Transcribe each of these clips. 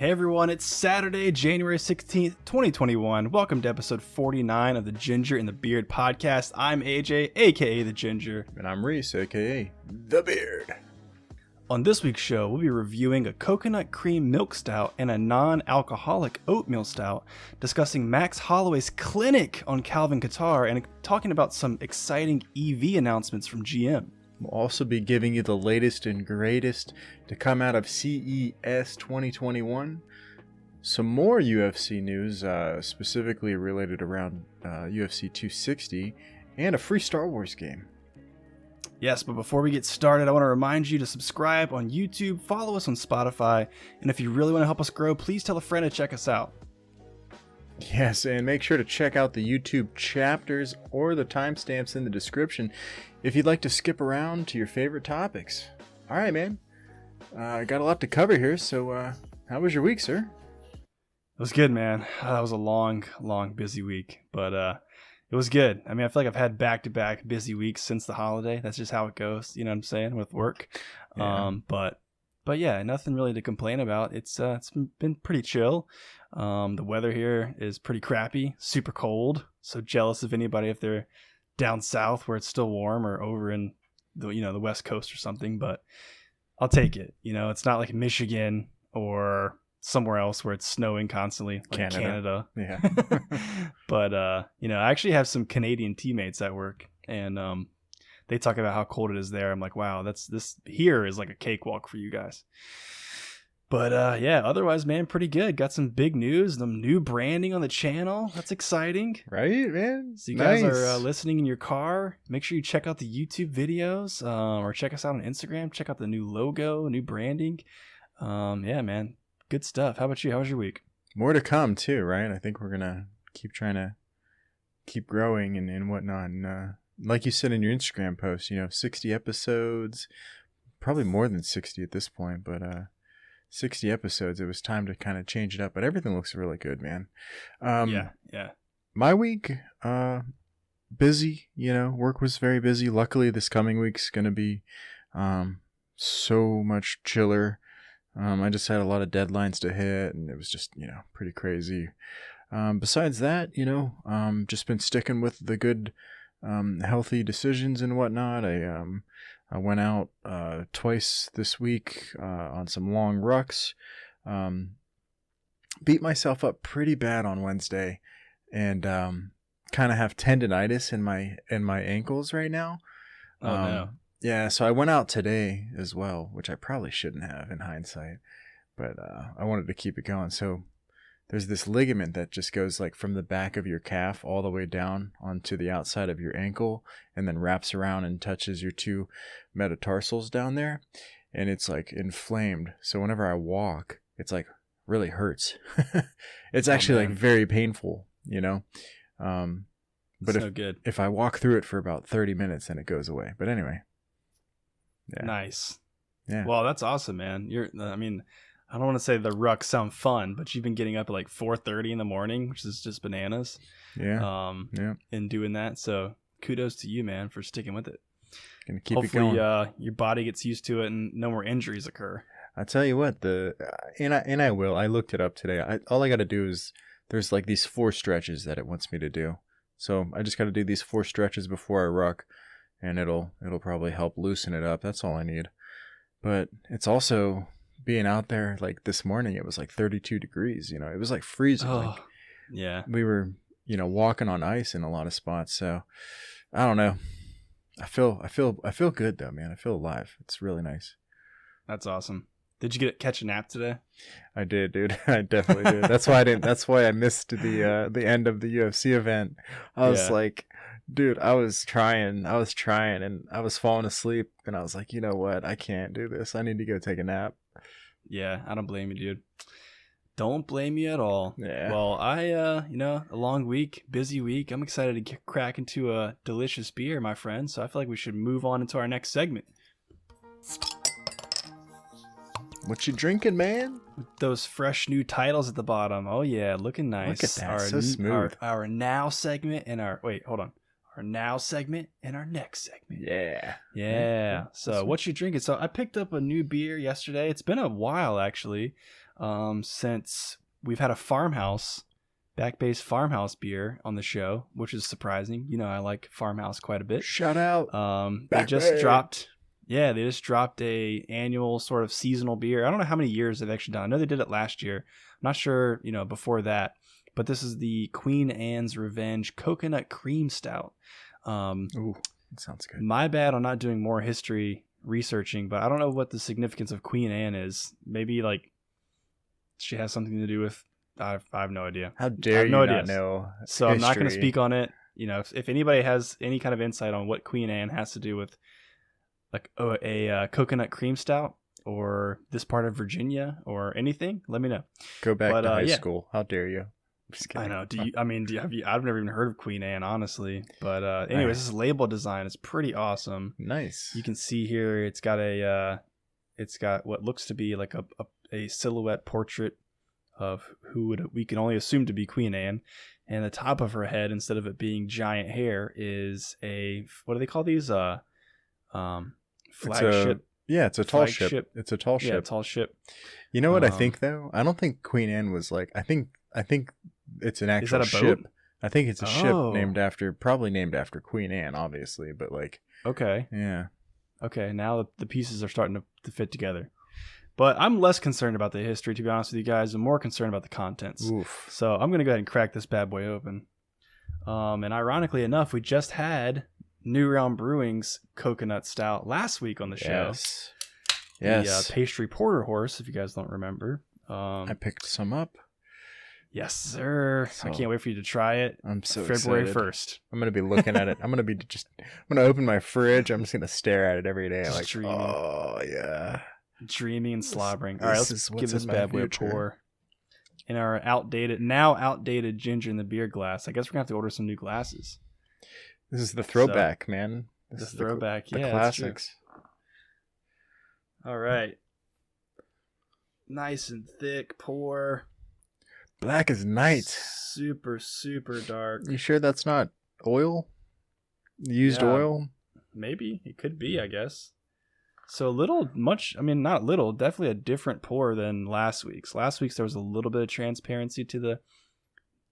Hey everyone, it's Saturday, January 16th, 2021. Welcome to episode 49 of the Ginger and the Beard podcast. I'm AJ, aka The Ginger. And I'm Reese, aka The Beard. On this week's show, we'll be reviewing a coconut cream milk stout and a non-alcoholic oatmeal stout, discussing Max Holloway's clinic on Calvin Kattar, and talking about some exciting EV announcements from GM. We'll also be giving you the latest and greatest to come out of CES 2021. Some more UFC news, specifically related around UFC 260, and a free Star Wars game. Yes, but before we get started, I want to remind you to subscribe on YouTube, follow us on Spotify, and if you really want to help us grow, please tell a friend to check us out. Yes, and make sure to check out the YouTube chapters or the timestamps in the description if you'd like to skip around to your favorite topics. All right, man. I got a lot to cover here, so how was your week, sir? It was good, man. That was a long, busy week, but it was good. I mean, I feel like I've had back-to-back busy weeks since the holiday. That's just how it goes, you know what I'm saying, with work. Yeah. But yeah, nothing really to complain about. It's been pretty chill. The weather here is pretty crappy, super cold. So jealous of anybody if they're down south where it's still warm or over in the West Coast or something. But I'll take it. You know, it's not like Michigan or somewhere else where it's snowing constantly, like Canada. Yeah. But I actually have some Canadian teammates at work, and they talk about how cold it is there. I'm like, wow, this here is like a cakewalk for you guys. But yeah, otherwise, man, pretty good. Got some big news, some new branding on the channel. That's exciting. Right, man? So you guys are listening in your car. Make sure you check out the YouTube videos or check us out on Instagram. Check out the new logo, new branding. Yeah, man, good stuff. How about you? How was your week? More to come, too, right? I think we're going to keep trying to keep growing and whatnot. And like you said in your Instagram post, 60 episodes, probably more than 60 at this point, but 60 episodes, it was time to kind of change it up, but everything looks really good, man. Yeah. My week, busy, work was very busy. Luckily, this coming week's going to be so much chiller. I just had a lot of deadlines to hit, and it was just, pretty crazy. Besides that, just been sticking with the good, healthy decisions and whatnot. I went out twice this week on some long rucks. Beat myself up pretty bad on Wednesday, and kind of have tendonitis in my ankles right now. Oh no. Yeah, so I went out today as well, which I probably shouldn't have in hindsight, but I wanted to keep it going. So there's this ligament that just goes like from the back of your calf all the way down onto the outside of your ankle, and then wraps around and touches your two metatarsals down there, and it's like inflamed. So whenever I walk, it's like really hurts. It's actually like very painful, but so good. If I walk through it for about 30 minutes, then it goes away. But anyway. Yeah. Nice. Yeah. Well, that's awesome, man. I don't want to say the rucks sound fun, but you've been getting up at like 4:30 in the morning, which is just bananas. Yeah. And doing that. So kudos to you, man, for sticking with it. Gonna keep Hopefully, it going. Your body gets used to it and no more injuries occur. I tell you what, I will. I looked it up today. All I got to do is there's like these 4 stretches that it wants me to do. So I just got to do these 4 stretches before I ruck, and it'll probably help loosen it up. That's all I need. But it's also being out there, like this morning, it was like 32 degrees, it was like freezing. Oh, yeah. We were, walking on ice in a lot of spots. So I don't know. I feel good though, man. I feel alive. It's really nice. That's awesome. Did you catch a nap today? I did, dude. I definitely did. That's why I missed the end of the UFC event. I was like, dude, I was trying, and I was falling asleep, and I was like, you know what? I can't do this. I need to go take a nap. Yeah, I don't blame you, dude. Don't blame you at all. Yeah. Well, a long week, busy week. I'm excited to crack into a delicious beer, my friend. So I feel like we should move on into our next segment. What you drinking, man? With those fresh new titles at the bottom. Oh yeah, looking nice. Look at that, so smooth. Our now segment and our now segment and our next segment. Yeah. So what you drinking? So I picked up a new beer yesterday. It's been a while actually. since we've had a Farmhouse, back-based Farmhouse beer on the show, which is surprising. You know, I like Farmhouse quite a bit. Shout out. They just dropped a annual sort of seasonal beer. I don't know how many years they've actually done. I know they did it last year. I'm not sure, you know, before that. But this is the Queen Anne's Revenge Coconut Cream Stout. Ooh, that sounds good. My bad on not doing more history researching, but I don't know what the significance of Queen Anne is. Maybe like she has something to do with. I have no idea. How dare you not know? So history. I'm not going to speak on it. You know, if anybody has any kind of insight on what Queen Anne has to do with like a coconut cream stout or this part of Virginia or anything, let me know. Go back to high school. How dare you? Just kidding. I know. I've never even heard of Queen Anne, honestly. But anyways, this label design is pretty awesome. Nice. You can see here it's got what looks to be like a silhouette portrait of who we can only assume to be Queen Anne, and the top of her head, instead of it being giant hair, is what do they call these? Flagship. It's a tall ship. It's a tall ship. Yeah, tall ship. You know what I think though? I don't think Queen Anne was like. I think it's an actual ship. I think it's a ship probably named after Queen Anne, obviously, but like. Okay. Yeah. Okay. Now the pieces are starting to fit together. But I'm less concerned about the history, to be honest with you guys. I'm more concerned about the contents. Oof. So I'm going to go ahead and crack this bad boy open. And ironically enough, we just had New Realm Brewing's Coconut Stout last week on the show. Yes. The pastry porter horse, if you guys don't remember. I picked some up. Yes, sir. So I can't wait for you to try it. I'm so February excited. 1st. I'm going to be looking at it. I'm going to open my fridge. I'm just going to stare at it every day. Like, dreaming. Oh, yeah. Dreaming and slobbering. All right, let's give this bad boy a pour. In our outdated ginger in the beer glass. I guess we're going to have to order some new glasses. This is the throwback, man. This is throwback, the classics. All right. Nice and thick pour. Black as night. Super, super dark. You sure that's not oil? Used oil? Maybe. It could be, I guess. So not little, definitely a different pour than last week's. Last week's there was a little bit of transparency to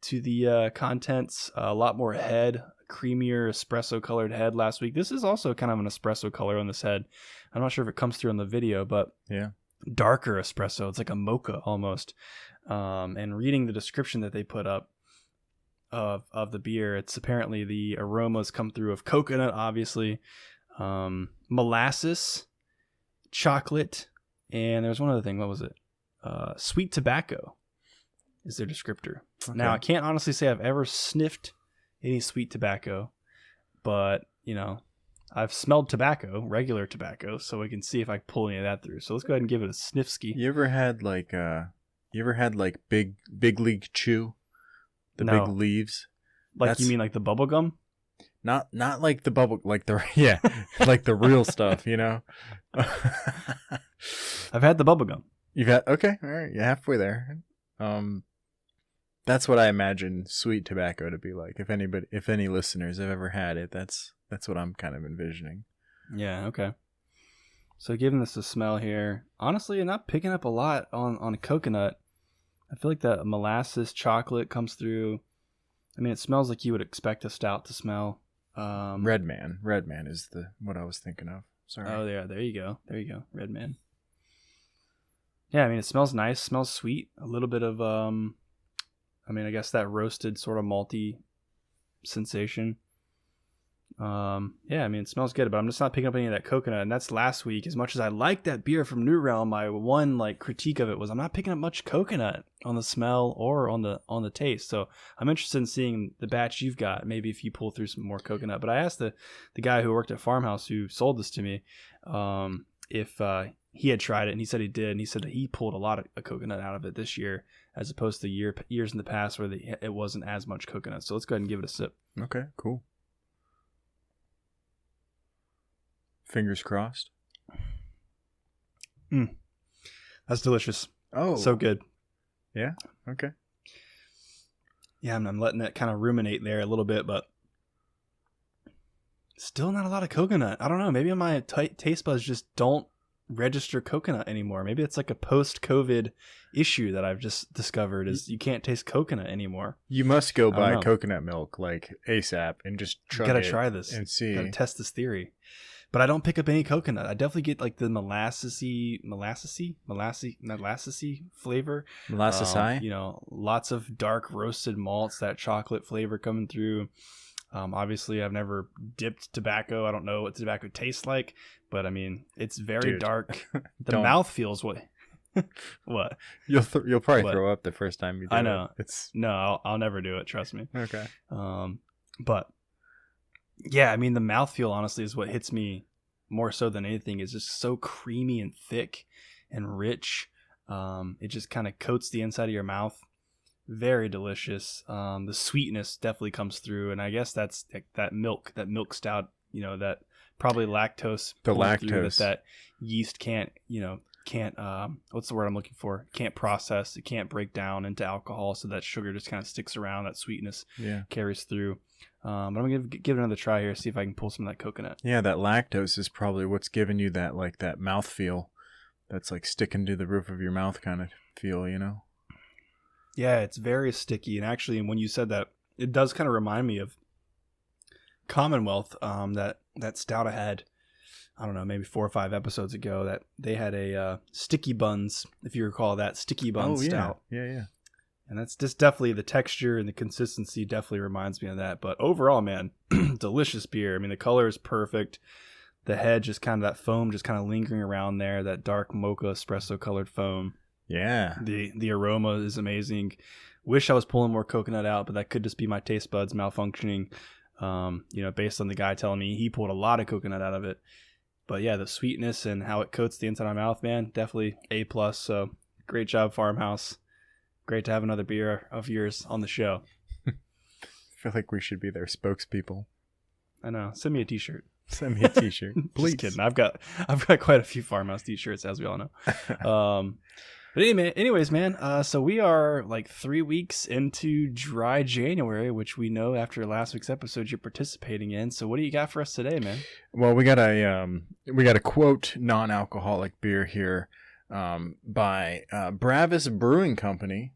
the contents, a lot more head, creamier espresso colored head last week. This is also kind of an espresso color on this head. I'm not sure if it comes through on the video, but yeah, darker espresso. It's like a mocha almost. And reading the description that they put up of the beer, it's apparently the aromas come through of coconut, obviously, molasses, chocolate, and there's one other thing. What was it? Sweet tobacco is their descriptor. Okay. Now, I can't honestly say I've ever sniffed any sweet tobacco, but, you know, I've smelled tobacco, regular tobacco, so we can see if I can pull any of that through. So let's go ahead and give it a sniff-ski. You ever had big league chew? The big leaves? You mean like the bubble gum? Not like the bubble, like like the real stuff, you know? I've had the bubble gum. You've had, okay, all right, you're halfway there. That's what I imagine sweet tobacco to be like. If any listeners have ever had it, that's what I'm kind of envisioning. Yeah, okay. So giving this a smell here, honestly, I'm not picking up a lot on coconut. I feel like that molasses chocolate comes through. I mean, it smells like you would expect a stout to smell. Red Man is what I was thinking of. Sorry. Oh, there you go. Red Man. Yeah, I mean, it smells nice. Smells sweet. A little bit of, I guess that roasted sort of malty sensation. Yeah, I mean, it smells good, but I'm just not picking up any of that coconut. And that's last week. As much as I like that beer from New Realm, my one critique of it was I'm not picking up much coconut on the smell or on the taste. So I'm interested in seeing the batch you've got. Maybe if you pull through some more coconut. But I asked the guy who worked at Farmhouse who sold this to me if he had tried it, and he said he did. And he said that he pulled a lot of coconut out of it this year, as opposed to years in the past where it wasn't as much coconut. So let's go ahead and give it a sip. Okay, cool. Fingers crossed. That's delicious. Oh, so good. Yeah. Okay. Yeah, I'm letting that kind of ruminate there a little bit, but still not a lot of coconut. I don't know. Maybe my taste buds just don't register coconut anymore. Maybe it's like a post-COVID issue that I've just discovered is you can't taste coconut anymore. You must go buy coconut milk like ASAP and just gotta try this and see. Gotta test this theory. But I don't pick up any coconut. I definitely get like the molassesy flavor. Molasses you know, lots of dark roasted malts, that chocolate flavor coming through. Obviously, I've never dipped tobacco. I don't know what tobacco tastes like, but I mean, it's very dark. The mouth feels what? What? You'll probably throw up the first time you do it. I know. No, I'll never do it. Trust me. Okay. But yeah, I mean, the mouthfeel honestly is what hits me more so than anything. It's just so creamy and thick and rich. It just kind of coats the inside of your mouth. Very delicious. The sweetness definitely comes through, and I guess that's that milk stout. You know, that probably lactose. The lactose that yeast can't. What's the word I'm looking for? Can't process. It can't break down into alcohol, so that sugar just kind of sticks around. That sweetness carries through. But I'm gonna give it another try here. See if I can pull some of that coconut. Yeah, that lactose is probably what's giving you that mouth feel. That's like sticking to the roof of your mouth kind of feel. You know. Yeah, it's very sticky. And actually, when you said that, it does kind of remind me of Commonwealth, that stout I had, I don't know, maybe 4 or 5 episodes ago, that they had a sticky buns, if you recall that, sticky bun stout. Yeah. And that's just definitely the texture and the consistency definitely reminds me of that. But overall, man, delicious beer. I mean, the color is perfect. The head, just kind of that foam just kind of lingering around there, that dark mocha espresso colored foam. Yeah. The aroma is amazing. Wish I was pulling more coconut out, but that could just be my taste buds malfunctioning. Based on the guy telling me he pulled a lot of coconut out of it. But yeah, the sweetness and how it coats the inside of my mouth, man, definitely A+. So great job, Farmhouse. Great to have another beer of yours on the show. I feel like we should be their spokespeople. I know. Send me a t-shirt. Send me a t-shirt. Please. Just kidding. I've got quite a few Farmhouse t-shirts, as we all know. But anyways, man, so we are like 3 weeks into dry January, which we know after last week's episode you're participating in. So what do you got for us today, man? Well, we got a quote non-alcoholic beer here by Bravus Brewing Company.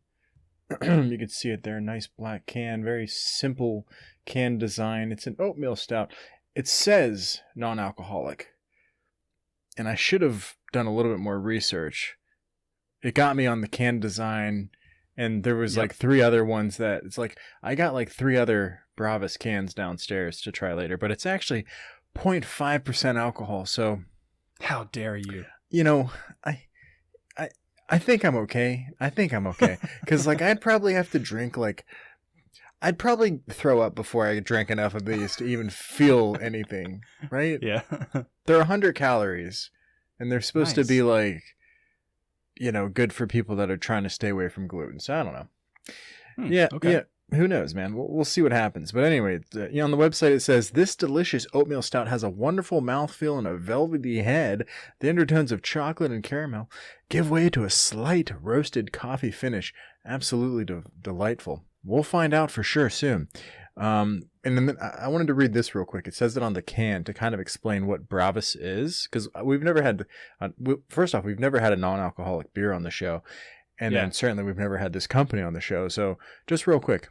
You can see it there, nice black can, very simple can design. It's an oatmeal stout. It says non-alcoholic, and I should have done a little bit more research. It got me on the can design, and there was like 3 other ones that it's like I got like 3 other Bravus cans downstairs to try later, but it's actually 0.5% alcohol. So how dare you? You know, I think I'm okay. Because like I'd probably have to drink I'd probably throw up before I drank enough of these to even feel anything, right? Yeah. They're 100 calories, and they're supposed to be like, good for people that are trying to stay away from gluten. So I don't know. Yeah. Who knows, man? We'll see what happens. But anyway, on the website it says, this delicious oatmeal stout has a wonderful mouthfeel and a velvety head. The undertones of chocolate and caramel give way to a slight roasted coffee finish. Absolutely delightful. We'll find out for sure soon. And then I wanted to read this real quick. It says it on the can to kind of explain what Bravus is, because we've never had. First off, we've never had a non-alcoholic beer on the show, and then certainly we've never had this company on the show. So just real quick,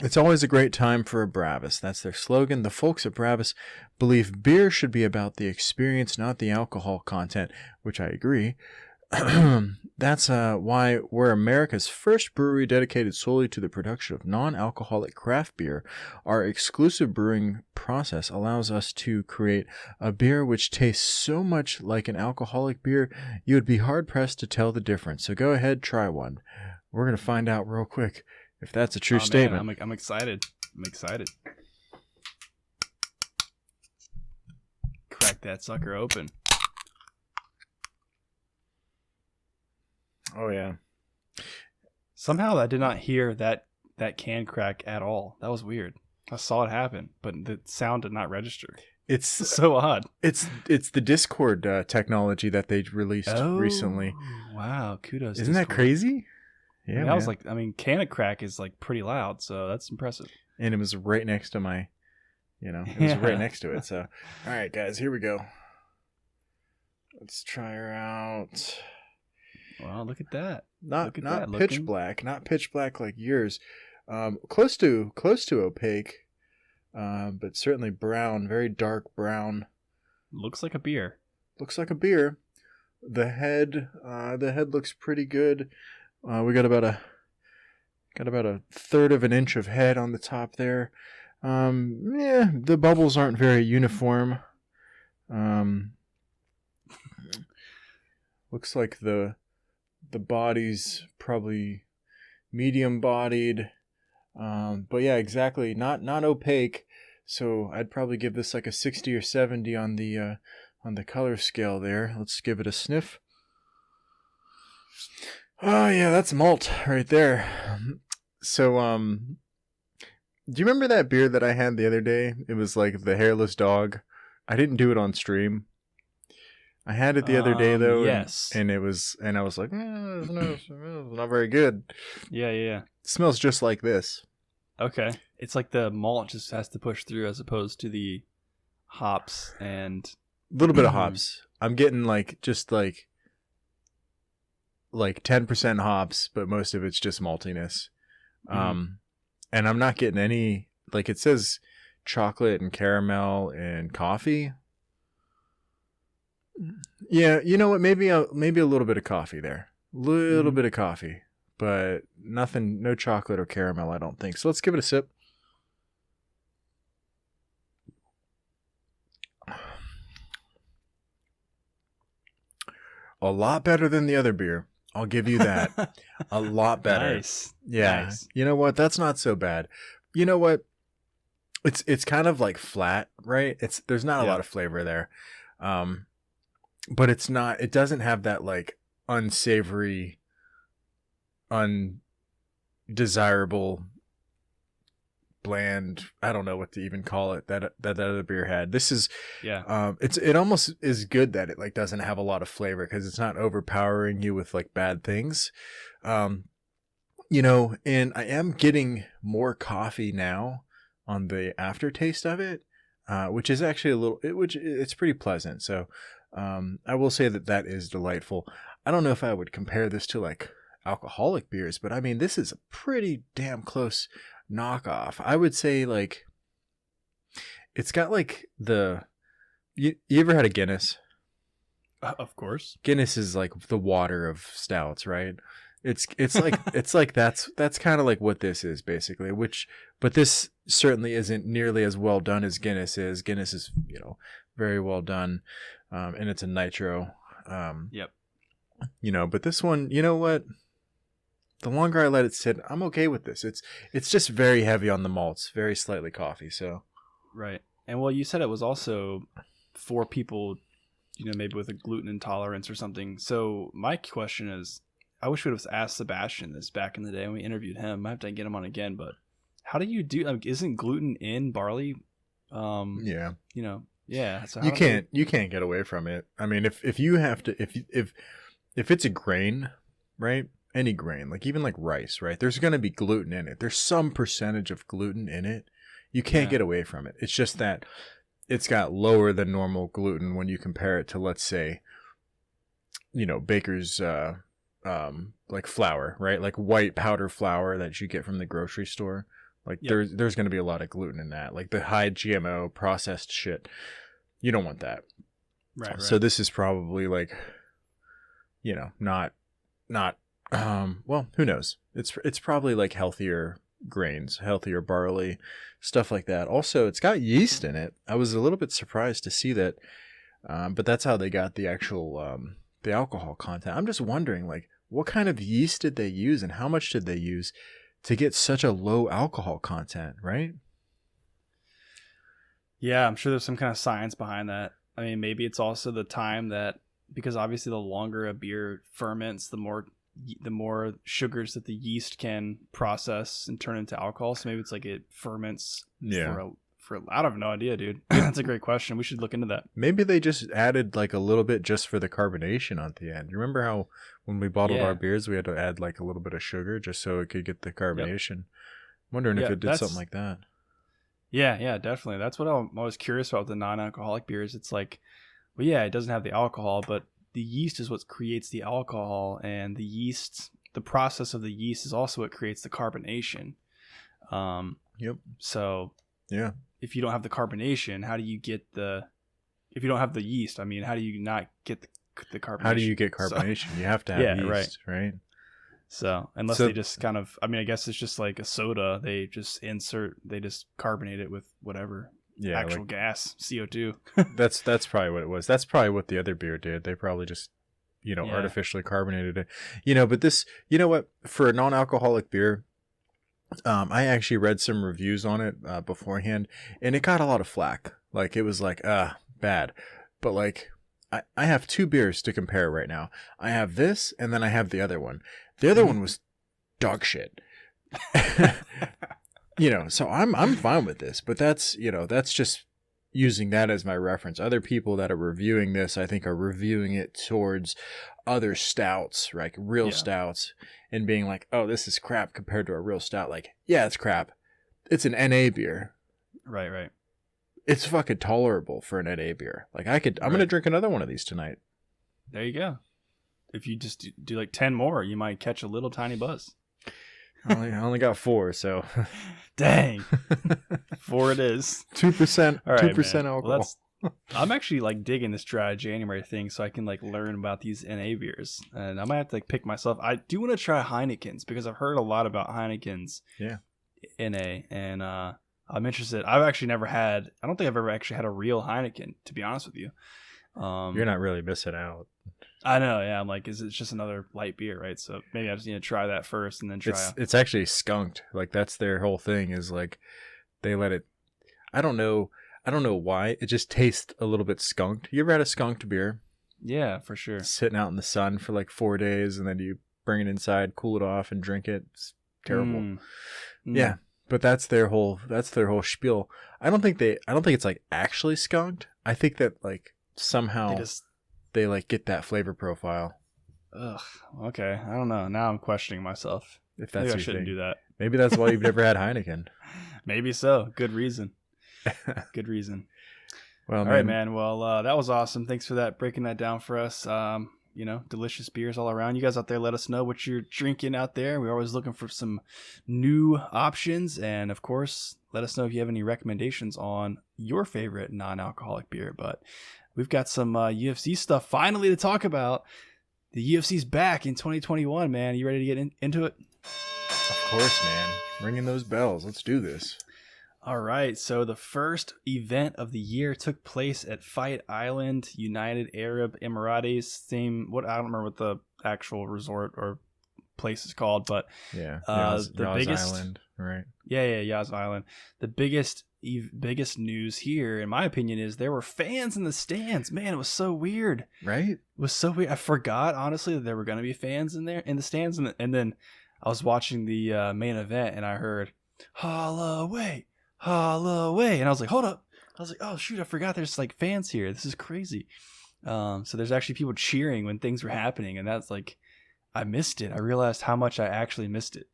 it's always a great time for a Bravus. That's their slogan. The folks at Bravus believe beer should be about the experience, not the alcohol content, which I agree. That's why we're America's first brewery dedicated solely to the production of non-alcoholic craft beer. Our exclusive brewing process allows us to create a beer which tastes so much like an alcoholic beer, you would be hard-pressed to tell the difference. So go ahead, try one. We're going to find out real quick if that's a true statement. Man, I'm excited. Crack that sucker open. Oh, yeah. Somehow I did not hear that can crack at all. That was weird. I saw it happen, but the sound did not register. It's so odd. It's the Discord technology that they released recently. Wow, kudos. Isn't that crazy? Yeah, can it crack is like pretty loud, so that's impressive. And it was right next to my, it was right next to it. So, all right, guys, here we go. Let's try her out. Wow, look at that. Not pitch black, not pitch black like yours. Close to opaque, but certainly brown, very dark brown. Looks like a beer. Looks like a beer. The head looks pretty good. We got about a third of an inch of head on the top there. The bubbles aren't very uniform. Looks like the body's probably medium bodied. But yeah, exactly. Not opaque. So I'd probably give this like a 60 or 70 on the color scale there. Let's give it a sniff. Oh yeah, that's malt right there. So do you remember that beer that I had the other day? It was like the hairless dog. I didn't do it on stream. I had it the other day though. Yes. And I was like, it's not very good. Yeah. It smells just like this. Okay. It's like the malt just has to push through as opposed to the hops and a little bit of hops. I'm getting just 10% hops, but most of it's just maltiness. And I'm not getting any, like it says chocolate and caramel and coffee. Yeah, you know what? Maybe a little bit of coffee there. Little bit of coffee, but nothing, no chocolate or caramel, I don't think. So let's give it a sip. A lot better than the other beer. I'll give you that. A lot better. Nice. Yeah. Nice. You know what? That's not so bad. You know what? It's kind of like flat, right? There's not a lot of flavor there. But it doesn't have that like unsavory, undesirable, bland, I don't know what to even call it, that other beer had. This is it almost is good that it like doesn't have a lot of flavor because it's not overpowering you with like bad things. And I am getting more coffee now on the aftertaste of it, which is actually it's pretty pleasant. So I will say that is delightful. I don't know if I would compare this to like alcoholic beers, but I mean, this is a pretty damn close knockoff. I would say like it's got like you ever had a Guinness? Of course. Guinness is like the water of stouts, right? It's like that's kind of like what this is basically, but this certainly isn't nearly as well done as Guinness is. Guinness is, very well done. And it's a nitro. Yep. But this one, you know what? The longer I let it sit, I'm okay with this. It's just very heavy on the malts, very slightly coffee. So, right. And well, you said it was also for people, maybe with a gluten intolerance or something. So my question is, I wish we would have asked Sebastian this back in the day when we interviewed him. I have to get him on again, but how do you do? Like, isn't gluten in barley? Yeah. Yeah. So you can't get away from it. I mean, if you have to, if it's a grain, right? Any grain, like even like rice, right? There's going to be gluten in it. There's some percentage of gluten in it. You can't get away from it. It's just that it's got lower than normal gluten when you compare it to, let's say, baker's like flour, right? Like white powder flour that you get from the grocery store. Like there's going to be a lot of gluten in that. Like the high GMO processed shit. You don't want that. Right. So this is probably like, not well, who knows? It's probably like healthier grains, healthier barley, stuff like that. Also, it's got yeast in it. I was a little bit surprised to see that, but that's how they got the actual the alcohol content. I'm just wondering, like, what kind of yeast did they use and how much did they use to get such a low alcohol content, right? Yeah, I'm sure there's some kind of science behind that. I mean, maybe it's also the time that, because obviously the longer a beer ferments, the more sugars that the yeast can process and turn into alcohol. So maybe it's like it ferments for I have no idea, dude. That's a great question. We should look into that. Maybe they just added like a little bit just for the carbonation at the end. You remember how when we bottled our beers, we had to add like a little bit of sugar just so it could get the carbonation? Yep. I'm wondering if it did something like that. Yeah, definitely. That's what I'm always curious about with the non-alcoholic beers. It's like Well, yeah, it doesn't have the alcohol, but the yeast is what creates the alcohol, and the process of the yeast is also what creates the carbonation. Yep. So Yeah. if you don't have the carbonation, if you don't have the yeast, how do you not get the carbonation? How do you get carbonation? You have to have yeast, right? So unless they just kind of, I guess it's just like a soda. They just carbonate it with whatever. Yeah, actual gas, CO2. That's probably what it was. That's probably what the other beer did. They probably just, artificially carbonated it. But this, you know what? For a non-alcoholic beer, I actually read some reviews on it beforehand, and it got a lot of flack. Like, it was like, bad. But like, I have two beers to compare right now. I have this, and then I have the other one. The other one was dog shit. So I'm fine with this, but that's just using that as my reference. Other people that are reviewing this, I think, are reviewing it towards other stouts, like real stouts, and being like, oh, this is crap compared to a real stout. Like, yeah, it's crap. It's an NA beer. Right. It's fucking tolerable for an NA beer. Like, I'm going to drink another one of these tonight. There you go. If you just do like 10 more, you might catch a little tiny buzz. I only got 4, so. Dang. 4 it is. 2%. All right, 2% alcohol. Well, I'm actually like digging this dry January thing so I can like learn about these NA beers. And I might have to like pick myself. I do want to try Heineken's because I've heard a lot about Heineken's NA. And I'm interested. I've actually never had, I don't think I've ever actually had a real Heineken, to be honest with you. You're not really missing out. I know, yeah. I'm like, it's just another light beer, right? So maybe I just need to try that first and then try. It's actually skunked. Like, that's their whole thing, is like they let it. I don't know why. It just tastes a little bit skunked. You ever had a skunked beer? Yeah, for sure. Sitting out in the sun for like 4 days, and then you bring it inside, cool it off, and drink it. It's terrible. Yeah, but that's their whole spiel. I don't think it's like actually skunked. I think that like somehow they like get that flavor profile. Ugh. Okay. I don't know. Now I'm questioning myself. If that's Maybe I your shouldn't thing. do that. Maybe that's why you've never had Heineken. Maybe so. Good reason. Good reason. Well, all right, man. Well, that was awesome. Thanks for that, breaking that down for us. Delicious beers all around. You guys out there, let us know what you're drinking out there. We're always looking for some new options. And of course, let us know if you have any recommendations on your favorite non-alcoholic beer. But we've got some UFC stuff finally to talk about. The UFC's back in 2021, man. You ready to get into it? Of course, man. Ringing those bells. Let's do this. All right. So the first event of the year took place at Fight Island, United Arab Emirates. I don't remember what the actual resort or place is called, but the Yas biggest Island, right? Yeah, Yas Island. The biggest news here, in my opinion, is there were fans in the stands. Man, it was so weird. Right? It was so weird. I forgot, honestly, that there were going to be fans in the stands, and then I was watching the main event, and I heard Holloway, and I was like, hold up. I was like, oh shoot, I forgot there's like fans here. This is crazy. So there's actually people cheering when things were happening, and that's like, I missed it. I realized how much I actually missed it.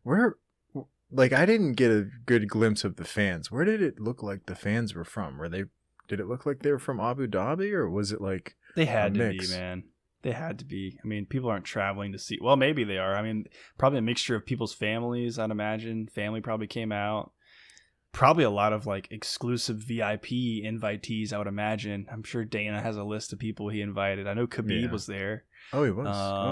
I didn't get a good glimpse of the fans. Where did it look like the fans were from? Did it look like they were from Abu Dhabi, or was it like they had to be, man? They had to be. I mean, people aren't traveling to see. Well, maybe they are. I mean, probably a mixture of people's families, I'd imagine. Family probably came out. Probably a lot of like exclusive VIP invitees, I would imagine. I'm sure Dana has a list of people he invited. I know Khabib was there. Oh, he was.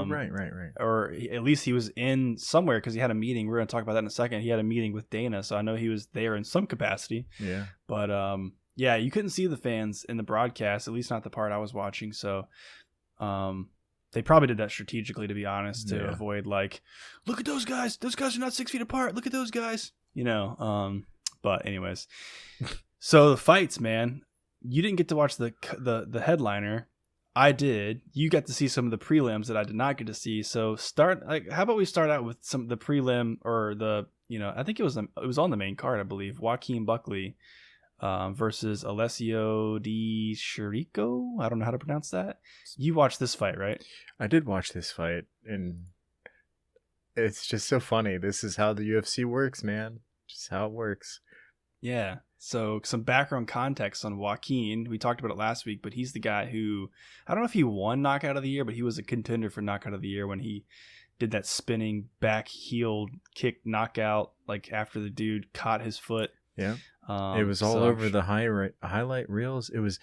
Right. Or at least he was in somewhere because he had a meeting. We're going to talk about that in a second. He had a meeting with Dana, so I know he was there in some capacity. Yeah. But you couldn't see the fans in the broadcast, at least not the part I was watching. So they probably did that strategically, to be honest, to avoid like, look at those guys. Those guys are not 6 feet apart. Look at those guys. But anyways, so the fights, man, you didn't get to watch the headliner. I did. You got to see some of the prelims that I did not get to see. So how about we start out with some of the prelim, or I think it was on the main card, I believe. Joaquin Buckley versus Alessio Di Chirico. I don't know how to pronounce that. You watched this fight, right? I did watch this fight, and it's just so funny. This is how the UFC works, man. Just how it works. Yeah. So some background context on Joaquin. We talked about it last week, but he's the guy who, I don't know if he won Knockout of the Year, but he was a contender for Knockout of the Year when he did that spinning back heel kick knockout, like after the dude caught his foot. Yeah. It was all over the highlight reels. It was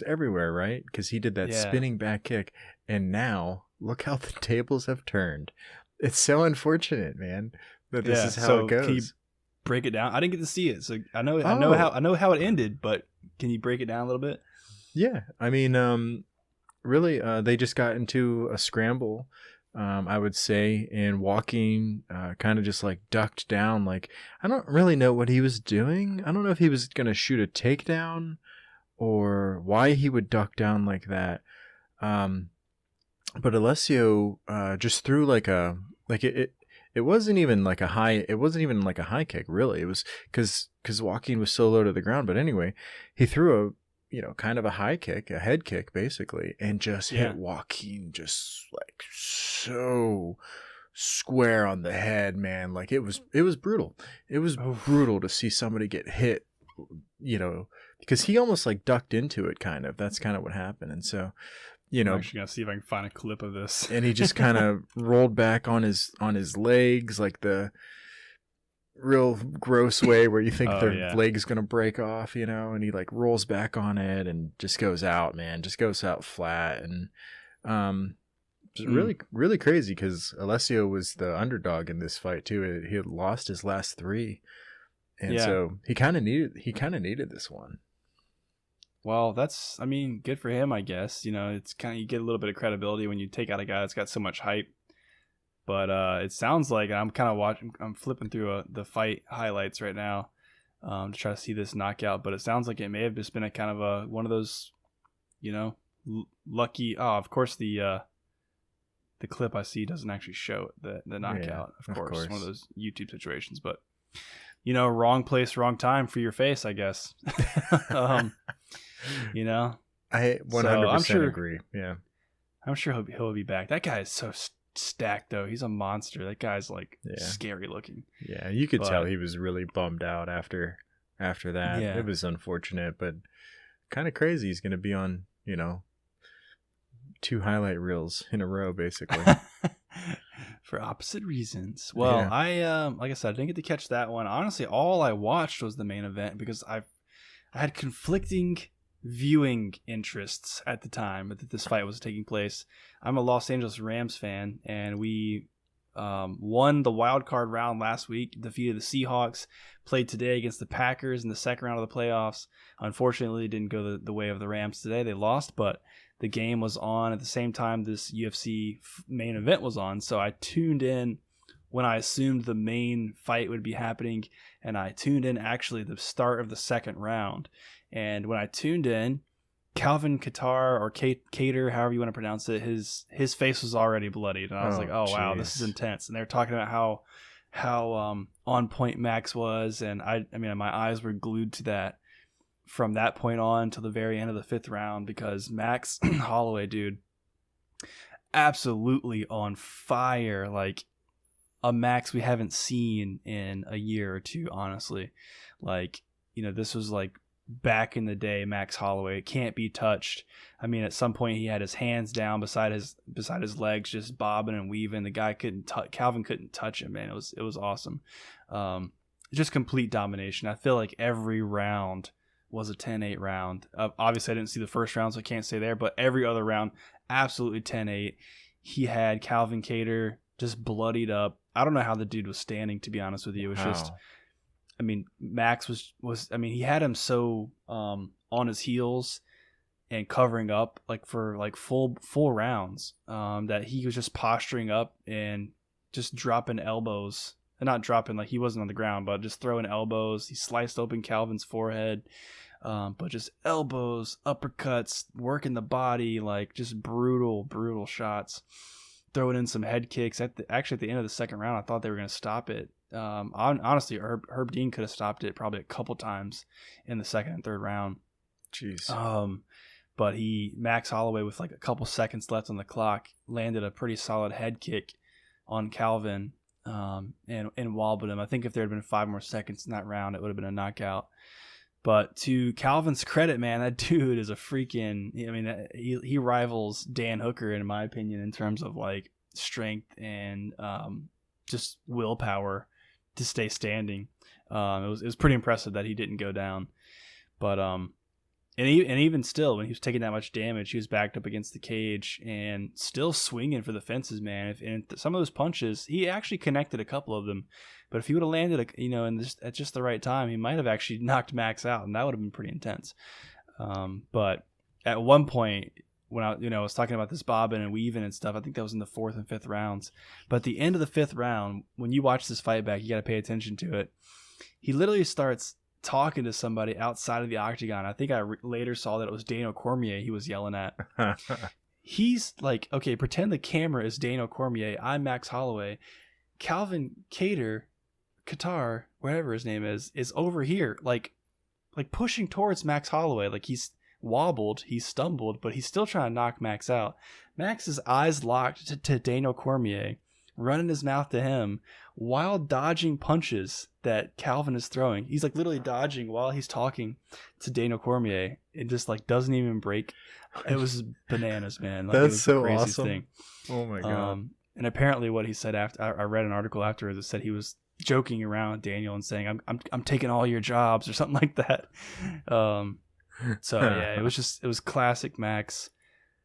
everywhere, right? Because he did that spinning back kick, and now look how the tables have turned. It's so unfortunate, man, that this is how it goes. Can you break it down? I didn't get to see it, so I know how it ended, but can you break it down a little bit? Yeah, I mean, really, they just got into a scramble. I would say, and Joaquin kind of just like ducked down. Like, I don't really know what he was doing. I don't know if he was going to shoot a takedown or why he would duck down like that. But Alessio just threw it wasn't even like a high kick, really. It was because Joaquin was so low to the ground. But anyway, he threw kind of a high kick, a head kick, basically, and just hit Joaquin just like so square on the head, man. Like it was brutal. It was brutal to see somebody get hit, because he almost like ducked into it, kind of. That's kind of what happened. And so, I'm actually gonna see if I can find a clip of this. And he just kind of rolled back on his legs, like the real gross way where you think their leg's gonna break off, and he like rolls back on it and just goes out, man. Just goes out flat. And it's really, really crazy because Alessio was the underdog in this fight too. He had lost his last 3, and so he kind of needed this one. Well, that's, good for him, I guess. It's kind of, you get a little bit of credibility when you take out a guy that's got so much hype. But it sounds like, and I'm flipping through the fight highlights right now to try to see this knockout. But it sounds like it may have just been a kind of one of those, lucky. Oh, of course the clip I see doesn't actually show the knockout. Of course, one of those YouTube situations. But wrong place, wrong time for your face, I guess. I 100% agree. Yeah, I'm sure he'll be back. That guy is so stacked, though. He's a monster. That guy's like scary looking. Yeah, you could tell he was really bummed out after that. It was unfortunate, but kind of crazy. He's going to be on 2 highlight reels in a row, basically. For opposite reasons. Well, I like I said, I didn't get to catch that one. Honestly, all I watched was the main event because I had conflicting viewing interests at the time that this fight was taking place. I'm a Los Angeles Rams fan, and we won the wild card round last week, defeated the Seahawks, played today against the Packers in the second round of the playoffs. Unfortunately, it didn't go the way of the Rams today. They lost, but the game was on at the same time this UFC main event was on, so I tuned in when I assumed the main fight would be happening, and I tuned in actually the start of the second round. And when I tuned in, Calvin Kattar or Kattar, however you want to pronounce it, his face was already bloodied, and I was wow, this is intense. And they're talking about how on point Max was, and I mean my eyes were glued to that from that point on till the very end of the 5th round, because Max Holloway, dude, absolutely on fire, like a Max we haven't seen in a year or two, honestly. Like, this was like back in the day Max Holloway. It can't be touched. I mean, at some point he had his hands down beside his legs, just bobbing and weaving. The guy Calvin couldn't touch him, man. It was awesome. Just complete domination. I feel like every round was a 10-8 round. Obviously, I didn't see the first round, so I can't say there, but every other round, absolutely 10-8. He had Calvin Kattar just bloodied up. I don't know how the dude was standing, to be honest with you. It was just, Max was he had him so on his heels and covering up like for like full rounds that he was just posturing up and just dropping elbows. And not dropping, like he wasn't on the ground, but just throwing elbows. He sliced open Calvin's forehead, but just elbows, uppercuts, working the body, like just brutal shots. Throwing in some head kicks. At the end of the second round, I thought they were going to stop it. Honestly, Herb Dean could have stopped it probably a couple times in the second and third round. Jeez. But Max Holloway, with like a couple seconds left on the clock, landed a pretty solid head kick on Calvin. And wobbled him. I think if there had been 5 more seconds in that round, it would have been a knockout. But to Calvin's credit, man, that dude is a freaking. I mean, he rivals Dan Hooker in my opinion in terms of like strength and just willpower to stay standing. It was pretty impressive that he didn't go down. But and even still, when he was taking that much damage, he was backed up against the cage and still swinging for the fences, man. And some of those punches, he actually connected a couple of them. But if he would have landed, at just the right time, he might have actually knocked Max out, and that would have been pretty intense. But at one point, when I was talking about this bobbing and weaving and stuff, I think that was in the 4th and 5th rounds. But at the end of the 5th round, when you watch this fight back, you got to pay attention to it. He literally starts talking to somebody outside of the octagon. I think I later saw that it was Daniel Cormier he was yelling at. He's like, okay, pretend the camera is Daniel Cormier. I'm Max Holloway. Calvin Kattar, whatever his name is over here, like pushing towards Max Holloway. Like he's wobbled, he stumbled, but he's still trying to knock Max out. Max's eyes locked to Daniel Cormier, running his mouth to him while dodging punches that Calvin is throwing. He's like literally dodging while he's talking to Daniel Cormier. It just like doesn't even break. It was bananas, man. Like, that's so awesome. Thing. Oh my god. And apparently what he said after, I read an article afterwards that said he was joking around with Daniel and saying, I'm taking all your jobs or something like that. So yeah, it was classic Max.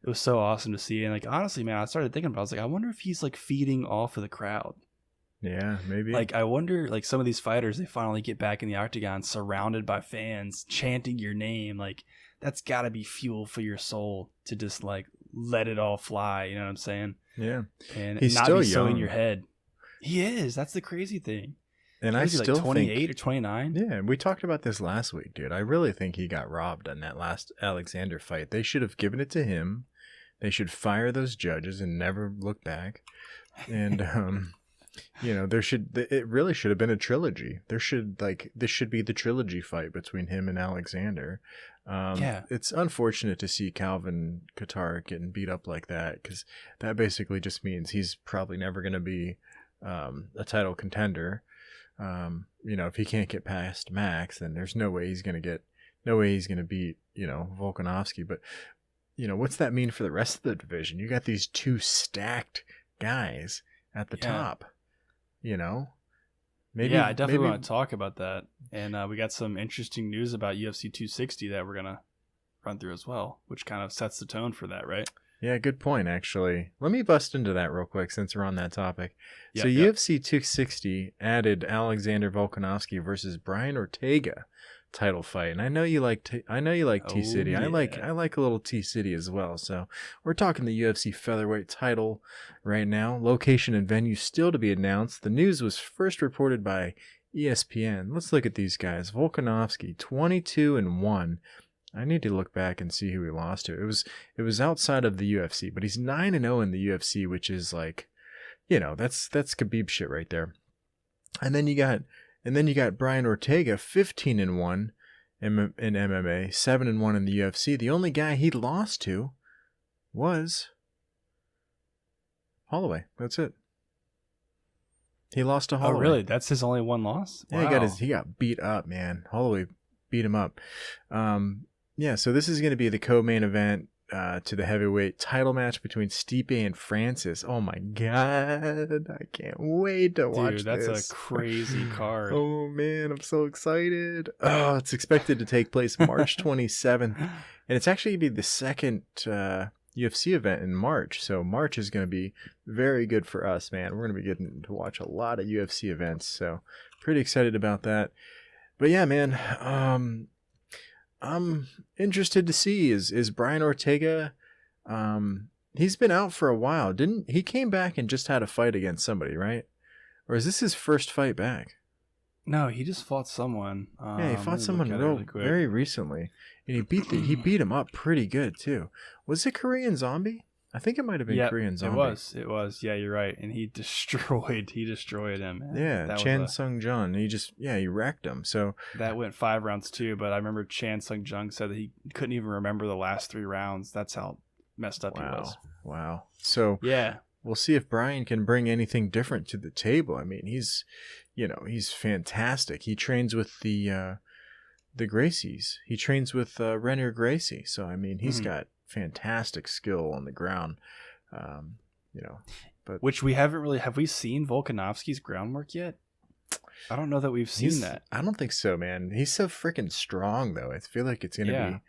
It was so awesome to see. And like, honestly, man, I started thinking about it. I was like, I wonder if he's like feeding off of the crowd. Yeah, maybe. Like, I wonder, like some of these fighters, they finally get back in the octagon surrounded by fans chanting your name. Like that's gotta be fuel for your soul to just like let it all fly. You know what I'm saying? Yeah. And he's not still be so young. in your head. He is. That's the crazy thing. And I still like 28 think, or 29. Yeah, we talked about this last week, dude. I really think he got robbed on that last Alexander fight. They should have given it to him. They should fire those judges and never look back. And it really should have been a trilogy. This should be the trilogy fight between him and Alexander. It's unfortunate to see Calvin Kattar getting beat up like that, because that basically just means he's probably never going to be a title contender. If he can't get past Max, then there's no way he's going to beat, Volkanovski. But, what's that mean for the rest of the division? You got these two stacked guys at the top, Maybe. Yeah, I definitely want to talk about that. And we got some interesting news about UFC 260 that we're going to run through as well, which kind of sets the tone for that, right? Yeah, good point, actually. Let me bust into that real quick since we're on that topic. UFC 260 added Alexander Volkanovski versus Brian Ortega title fight, and I know you like T-City. Yeah. I like a little T-City as well. So we're talking the UFC featherweight title right now. Location and venue still to be announced. The news was first reported by ESPN. Let's look at these guys. Volkanovski 22-1. I need to look back and see who he lost to. It was outside of the UFC, but he's 9-0 in the UFC, which is like, that's Khabib shit right there. And then you got Brian Ortega 15-1 in MMA, 7-1 in the UFC. The only guy he lost to was Holloway. That's it. He lost to Holloway. Oh, really? That's his only one loss? Yeah, Wow. he got beat up, man. Holloway beat him up. So this is going to be the co-main event to the heavyweight title match between Stipe and Francis. Oh my god, I can't wait to watch this. Dude, that's a crazy card. Oh man, I'm so excited. Oh, it's expected to take place March 27th, and it's actually going to be the second UFC event in March. So March is going to be very good for us, man. We're going to be getting to watch a lot of UFC events, so pretty excited about that. But yeah, man, I'm interested to see is Brian Ortega. He's been out for a while. He came back and just had a fight against somebody, right? Or is this his first fight back? No, he just fought someone. Yeah, he fought someone very recently, and he beat him up pretty good too. Was it Korean Zombie? I think it might have been Korean Zombie. It was. Yeah, you're right. And he destroyed him. Man. Yeah, Chan Sung Jung. He wrecked him. So that went 5 rounds too. But I remember Chan Sung Jung said that he couldn't even remember the last 3 rounds. That's how messed up he was. Wow. So yeah, we'll see if Brian can bring anything different to the table. I mean, he's fantastic. He trains with the the Gracies. He trains with Renner Gracie. So, I mean, he's got fantastic skill on the ground, you know. But which we haven't really... Have we seen Volkanovski's groundwork yet? I don't know that we've seen that. I don't think so, man. He's so freaking strong, though. I feel like it's going to be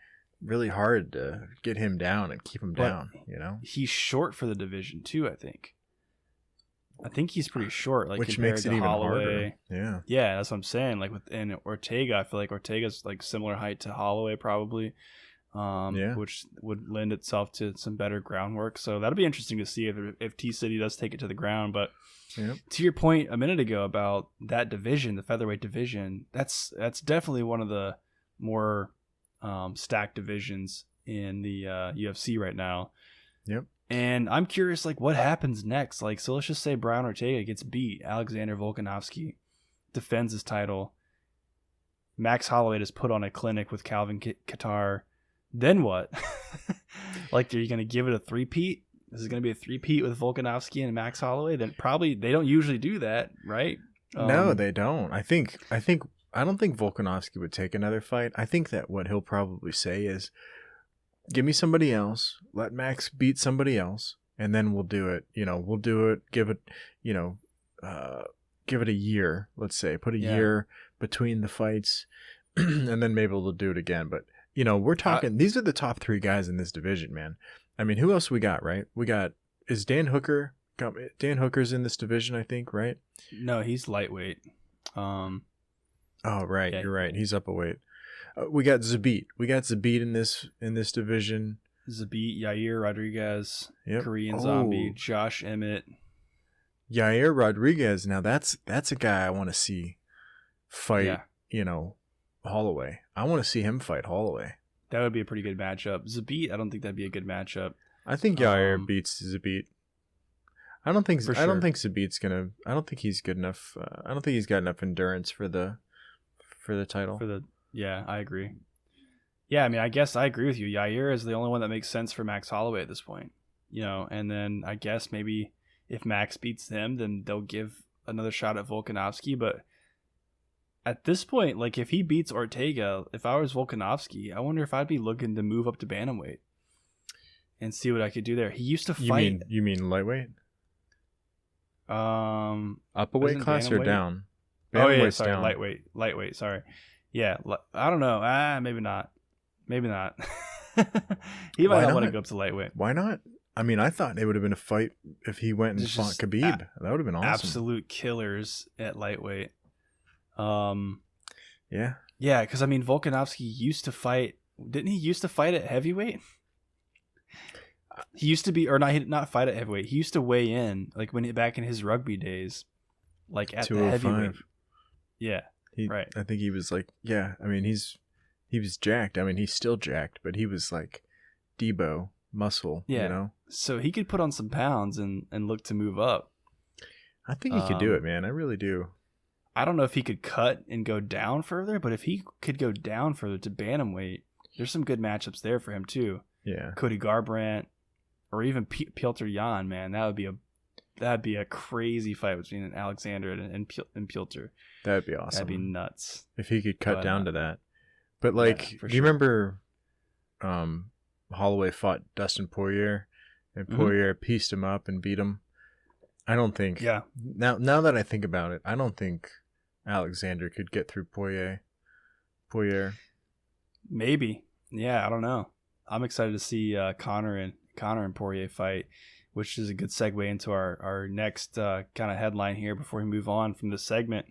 really hard to get him down and keep him down, you know? He's short for the division, too, I think. I think he's pretty short, like, which makes it even Holloway. Harder. Yeah, that's what I'm saying. Like, and Ortega, I feel like Ortega's like similar height to Holloway, probably. Which would lend itself to some better groundwork. So that'll be interesting to see if T-City does take it to the ground. But to your point a minute ago about that division, the featherweight division, that's definitely one of the more stacked divisions in the UFC right now. Yep. And I'm curious, like, what happens next? Like, so let's just say Brian Ortega gets beat. Alexander Volkanovski defends his title. Max Holloway just put on a clinic with Calvin Kattar. Then what? Like, are you going to give it a three-peat? Is it going to be a three-peat with Volkanovski and Max Holloway? Then probably they don't usually do that, right? No, they don't. I don't think Volkanovski would take another fight. I think that what he'll probably say is, give me somebody else, let Max beat somebody else, and then we'll do it. You know, we'll do it, give it, you know, give it a year, let's say. Put a year between the fights, and then maybe we'll do it again. But, you know, we're talking, these are the top three guys in this division, man. I mean, who else we got, right? Is Dan Hooker, Dan Hooker's in this division, I think, right? No, he's lightweight. Oh, right. Yeah. You're right. He's up a weight. We got Zabit. In this division. Zabit, Yair Rodriguez, Korean Zombie, Josh Emmett. Yair Rodriguez. Now that's a guy I want to see fight. You know, Holloway. I want to see him fight Holloway. That would be a pretty good matchup. Zabit, I don't think that'd be a good matchup. I think Yair beats Zabit. I don't think Zabit's gonna. I don't think he's good enough. I don't think he's got enough endurance for the title. Yeah, I agree. Yeah, I mean, I guess I agree with you. Yair is the only one that makes sense for Max Holloway at this point. You know, and then I guess maybe if Max beats him, then they'll give another shot at Volkanovski. But at this point, like, if he beats Ortega, if I was Volkanovski, I wonder if I'd be looking to move up to bantamweight and see what I could do there. He used to fight. You mean lightweight? Up a weight class or down? Sorry, down. Lightweight. Sorry. Yeah, I don't know. Maybe not. He might not want to go up to lightweight. Why not? I mean, I thought it would have been a fight if he went and fought Khabib. That would have been awesome. Absolute killers at lightweight. Yeah, because I mean, Volkanovski used to fight. Didn't he used to fight at heavyweight? He used to be, or not fight at heavyweight. He used to weigh in, like, back in his rugby days, like at the heavyweight. Yeah, right. I think he was like, I mean, he was jacked. I mean, he's still jacked, but he was like Debo muscle. Yeah, you know. So he could put on some pounds and look to move up. I think he could do it, man. I really do. I don't know if he could cut and go down further, but if he could go down further to bantamweight, there's some good matchups there for him too. Yeah, Cody Garbrandt, or even Piotr Jan, man, that'd be a crazy fight between Alexander and Piotr. That'd be awesome. That'd be nuts if he could cut down to that. But like, do you remember Holloway fought Dustin Poirier, and Poirier pieced him up and beat him? I don't think. Yeah. Now that I think about it, I don't think Alexander could get through Poirier. Maybe. Yeah, I don't know. I'm excited to see Connor and Poirier fight, which is a good segue into our next kind of headline here before we move on from this segment.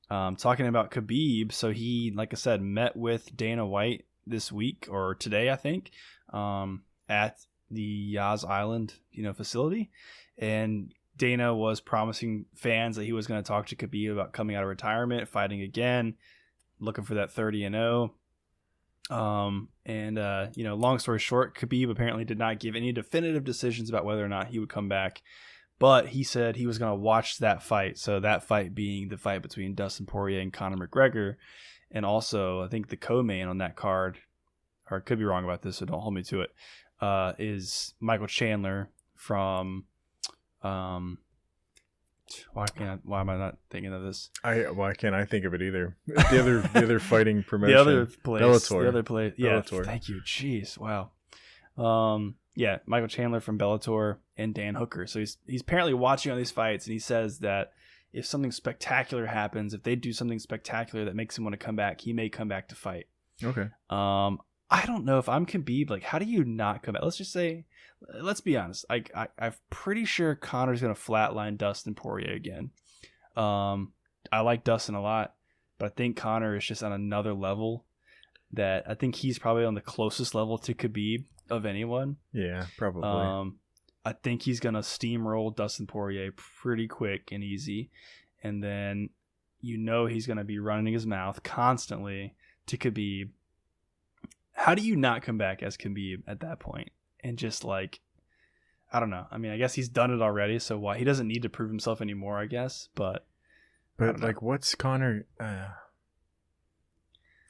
Talking about Khabib. So he, like I said, met with Dana White this week, or today, I think, at the Yas Island, facility. And Dana was promising fans that he was going to talk to Khabib about coming out of retirement, fighting again, looking for that 30-0. Long story short, Khabib apparently did not give any definitive decisions about whether or not he would come back, but he said he was going to watch that fight. So that fight being the fight between Dustin Poirier and Conor McGregor. And also, I think the co-main on that card, or I could be wrong about this, so don't hold me to it, is Michael Chandler from Why am I not thinking of this? Why can't I think of it either? The other fighting promotion. The other place. Bellator. The other place. Yeah. Bellator. Thank you. Jeez. Wow. Yeah, Michael Chandler from Bellator and Dan Hooker. So he's apparently watching all these fights, and he says that if something spectacular happens, if they do something spectacular that makes him want to come back, he may come back to fight. Okay. I don't know if I'm Khabib. Like, how do you not come back? Let's just say, let's be honest. I'm pretty sure Conor's gonna flatline Dustin Poirier again. I like Dustin a lot, but I think Conor is just on another level. That I think he's probably on the closest level to Khabib of anyone. Yeah, probably. I think he's gonna steamroll Dustin Poirier pretty quick and easy, and then he's gonna be running his mouth constantly to Khabib. How do you not come back as Khabib at that point? And just like, I don't know. I mean, I guess he's done it already, so why he doesn't need to prove himself anymore, I guess. But like, what's Conor? I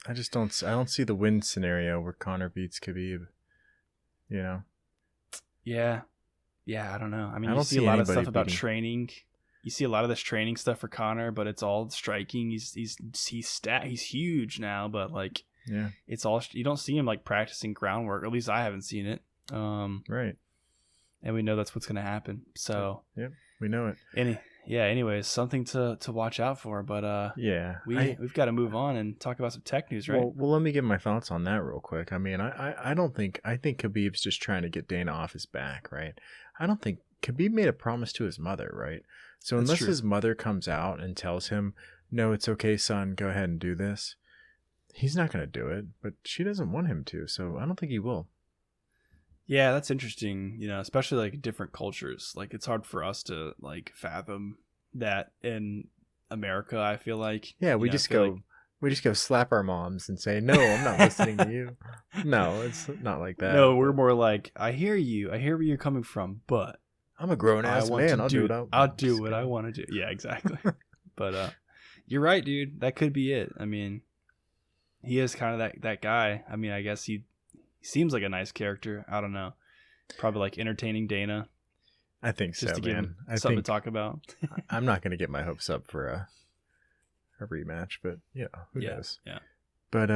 don't see the win scenario where Conor beats Khabib. Yeah, I don't know. I mean, I you don't see a see lot of stuff anybody about beating- training. You see a lot of this training stuff for Conor, but it's all striking. He's huge now, but like. Yeah, it's all, you don't see him like practicing groundwork. At least I haven't seen it. Right. And we know that's what's going to happen. So yep, we know it. Anyways, something to watch out for. But yeah, we've got to move on and talk about some tech news, right? Well, let me get my thoughts on that real quick. I mean, I think Khabib's just trying to get Dana off his back, right? I don't think Khabib made a promise to his mother, right? So That's unless true. his mother comes out and tells him, "No, it's okay, son, go ahead and do this," he's not going to do it, but she doesn't want him to, so I don't think he will. Yeah, that's interesting, especially like different cultures. Like, it's hard for us to like fathom that in America, I feel like. Yeah, we just go slap our moms and say, "No, I'm not listening to you." No, it's not like that. No, we're more like, I hear you. I hear where you're coming from, but I'm a grown ass man. I'll do what I want to do. Yeah, exactly. But you're right, dude. That could be it. I mean, he is kind of that guy. I mean, I guess he seems like a nice character. I don't know. Probably like entertaining Dana. I think just so, to give man. him I something think to talk about. I'm not going to get my hopes up for a rematch, but who knows? Yeah. But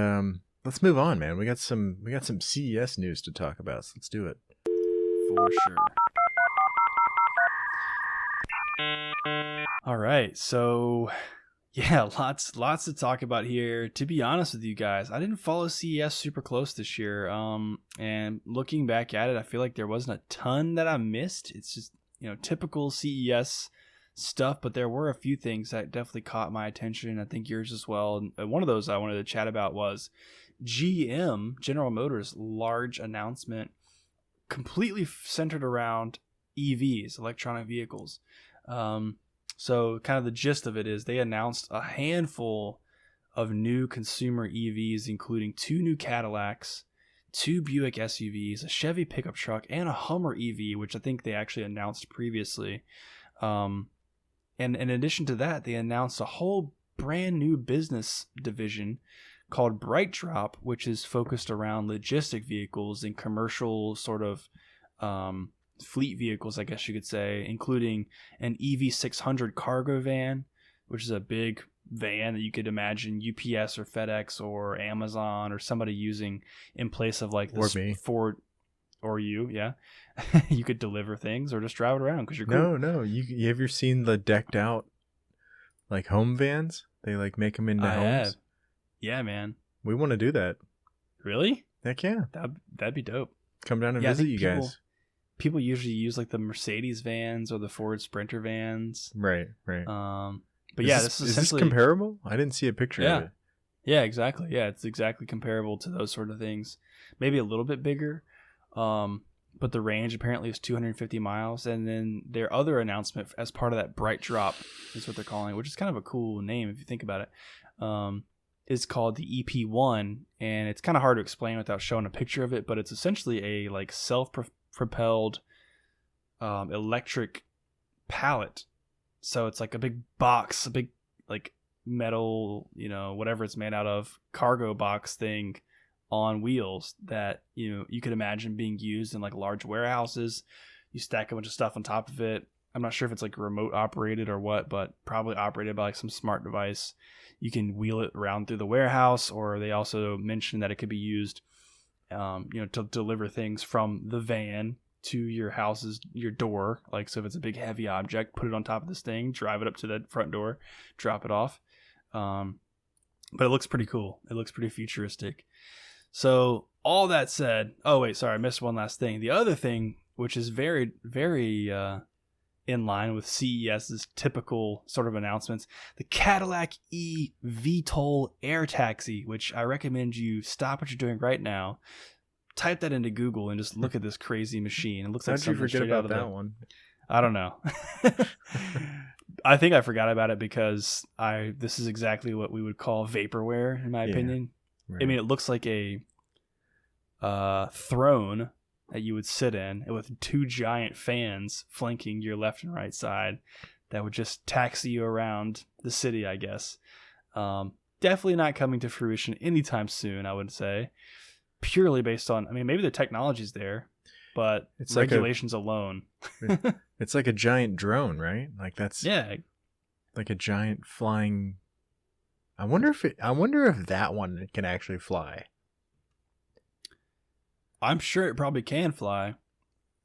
let's move on, man. We got some CES news to talk about, so let's do it. For sure. All right, so yeah, lots to talk about here. To be honest with you guys, I didn't follow CES super close this year. And looking back at it, I feel like there wasn't a ton that I missed. It's just, typical CES stuff, but there were a few things that definitely caught my attention. I think yours as well. And one of those I wanted to chat about was GM, General Motors' large announcement, completely centered around EVs, electronic vehicles. So kind of the gist of it is they announced a handful of new consumer EVs, including 2 new Cadillacs, 2 Buick SUVs, a Chevy pickup truck, and a Hummer EV, which I think they actually announced previously. And in addition to that, they announced a whole brand new business division called Bright Drop, which is focused around logistic vehicles and commercial sort of fleet vehicles, I guess you could say, including an EV600 cargo van, which is a big van that you could imagine UPS or FedEx or Amazon or somebody using in place of like this Ford or you, yeah. You could deliver things or just drive it around because you're cool. No. You ever seen the decked out like home vans? They like make them into homes. Have. Yeah, man. We want to do that. Really? Heck yeah. That'd be dope. Come down and visit you guys. People usually use like the Mercedes vans or the Ford Sprinter vans. Right. But this is essentially comparable? I didn't see a picture of it. Yeah, exactly. Yeah, it's exactly comparable to those sort of things. Maybe a little bit bigger. But the range apparently is 250 miles. And then their other announcement as part of that Bright Drop is what they're calling it, which is kind of a cool name if you think about it. Is called the EP1, and it's kind of hard to explain without showing a picture of it, but it's essentially a like self-propelled electric pallet. So it's like a big box, a big like metal, whatever it's made out of, cargo box thing on wheels that you could imagine being used in like large warehouses. You stack a bunch of stuff on top of it. I'm not sure if it's like remote operated or what, but probably operated by like some smart device. You can wheel it around through the warehouse, or they also mentioned that it could be used, to deliver things from the van to your door. Like, so if it's a big heavy object, put it on top of this thing, drive it up to the front door, drop it off. But it looks pretty cool. It looks pretty futuristic. So all that said, oh wait, sorry, I missed one last thing. The other thing, which is very, very in line with CES's typical sort of announcements, the Cadillac eVTOL Air Taxi, which I recommend you stop what you're doing right now, type that into Google, and just look at this crazy machine. It looks like How'd you forget about that one? I don't know. I think I forgot about it because this is exactly what we would call vaporware, in my opinion. Right. I mean, it looks like a throne that you would sit in with two giant fans flanking your left and right side that would just taxi you around the city, I guess. Definitely not coming to fruition anytime soon, I would say. Purely based on, I mean, maybe the technology's there, but it's regulations alone. It's like a giant drone, right? Like that's like a giant flying. I wonder if that one can actually fly. I'm sure it probably can fly.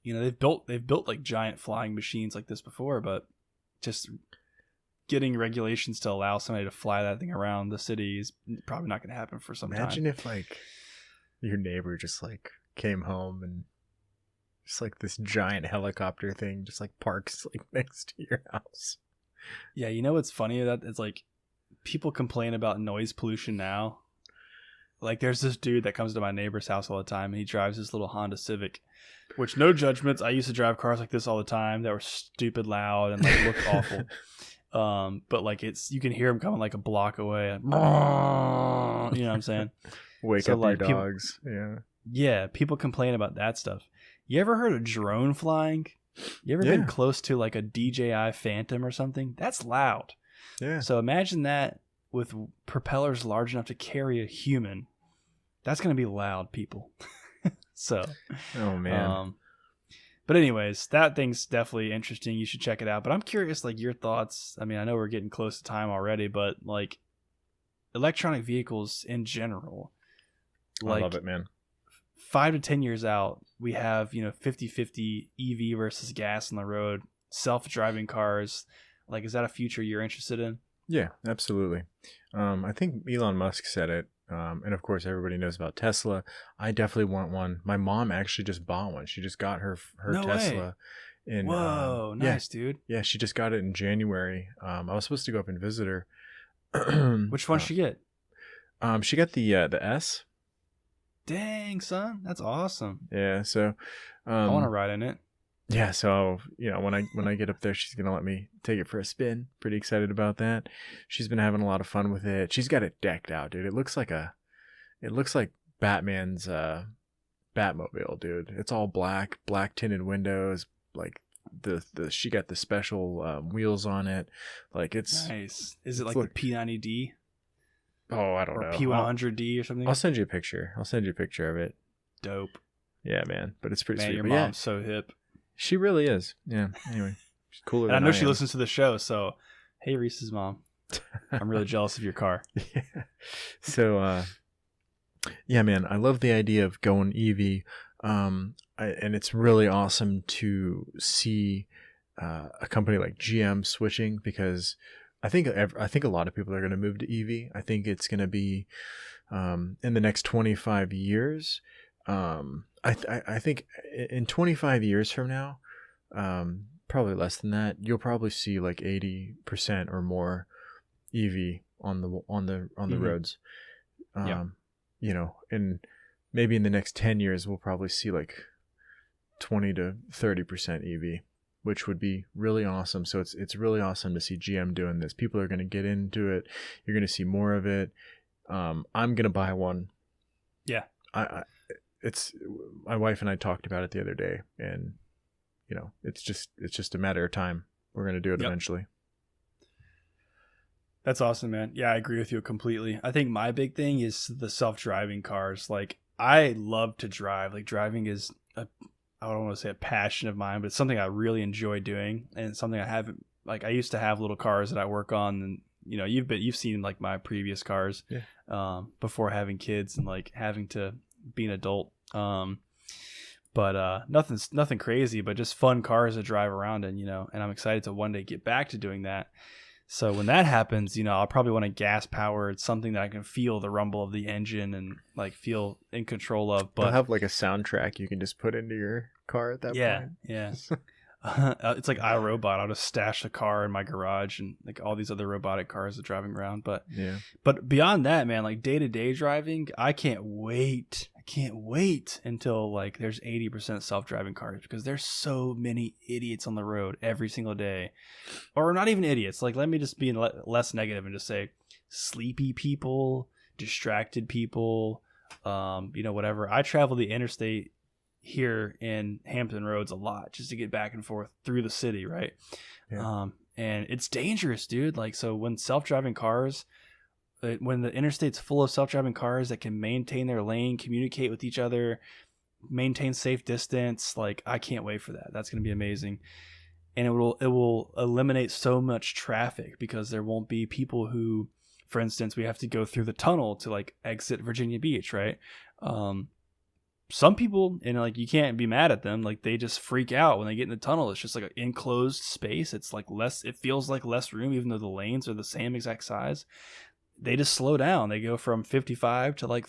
You know, they've built like giant flying machines like this before, but just getting regulations to allow somebody to fly that thing around the city is probably not going to happen for some time. Imagine if like your neighbor just like came home and just like this giant helicopter thing just like parks like next to your house. Yeah, you know what's funny? That it's like people complain about noise pollution now. Like there's this dude that comes to my neighbor's house all the time, and he drives this little Honda Civic, which, no judgments, I used to drive cars like this all the time that were stupid loud and like looked awful. But like you can hear him coming like a block away. You know what I'm saying? Wake up like, your dogs. Yeah, people complain about that stuff. You ever heard of drone flying? You ever been close to like a DJI Phantom or something? That's loud. Yeah. So imagine that with propellers large enough to carry a human. That's going to be loud, people. So. Oh, man. But anyways, that thing's definitely interesting. You should check it out. But I'm curious, like, your thoughts. I mean, I know we're getting close to time already, but like electronic vehicles in general. Like, I love it, man. 5 to 10 years out, we have, 50-50 EV versus gas on the road, self-driving cars. Like, is that a future you're interested in? Yeah, absolutely. I think Elon Musk said it. And of course, everybody knows about Tesla. I definitely want one. My mom actually just bought one. She just got her no Tesla. Way. Whoa, nice, dude. Yeah, she just got it in January. I was supposed to go up and visit her. Which one did she get? She got the S. Dang, son, that's awesome. Yeah, so I want to ride in it. Yeah, so when I get up there, she's gonna let me take it for a spin. Pretty excited about that. She's been having a lot of fun with it. She's got it decked out, dude. It looks like Batman's Batmobile, dude. It's all black tinted windows. Like she got the special wheels on it. Like it's nice. Is it like the P90D? Oh, I don't know. P100D or something? I'll send you a picture. of it. Dope. Yeah, man. But it's pretty sweet. Your mom's so hip. She really is. Yeah. Anyway, she's cooler and than I know she listens to the show, so hey, Reese's mom. I'm really jealous of your car. Yeah. So, yeah, man, I love the idea of going EV. And it's really awesome to see a company like GM switching, because I think a lot of people are going to move to EV. I think it's going to be in the next 25 years. I think in 25 years from now, probably less than that, you'll probably see like 80% or more EV on the roads. And maybe in the next 10 years, we'll probably see like 20 to 30% EV, which would be really awesome. So it's really awesome to see GM doing this. People are going to get into it. You're going to see more of it. I'm going to buy one. Yeah. It's my wife and I talked about it the other day, and it's just a matter of time. We're going to do it eventually. That's awesome, man. Yeah, I agree with you completely. I think my big thing is the self-driving cars. Like, I love to drive. Like, driving is I don't want to say a passion of mine, but it's something I really enjoy doing, and it's something I haven't, like, I used to have little cars that I work on, and you know, you've seen like my previous cars, before having kids and like having to be an adult. But nothing crazy, but just fun cars to drive around in, you know, and I'm excited to one day get back to doing that. So when that happens, you know, I'll probably want a gas powered, something that I can feel the rumble of the engine and like feel in control of. But I'll have like a soundtrack you can just put into your car at that point. Yeah. It's like iRobot. I'll just stash a car in my garage and like all these other robotic cars are driving around. But beyond that, man, like day-to-day driving, I can't wait until like there's 80% self-driving cars, because there's so many idiots on the road every single day. Or not even idiots. Like, let me just be less negative and just say sleepy people, distracted people, you know, whatever. I travel the interstate here in Hampton Roads a lot just to get back and forth through the city, right? And it's dangerous, dude. Like, so when self-driving cars, when the interstate's full of self-driving cars that can maintain their lane, communicate with each other, maintain safe distance, like, I can't wait for that. That's going to be amazing. And it will eliminate so much traffic, because there won't be people who, for instance, we have to go through the tunnel to like exit Virginia Beach, right? Some people, and like, you can't be mad at them, like they just freak out when they get in the tunnel. It's just like an enclosed space. It's like it feels like less room, even though the lanes are the same exact size. They just slow down. They go from 55 to like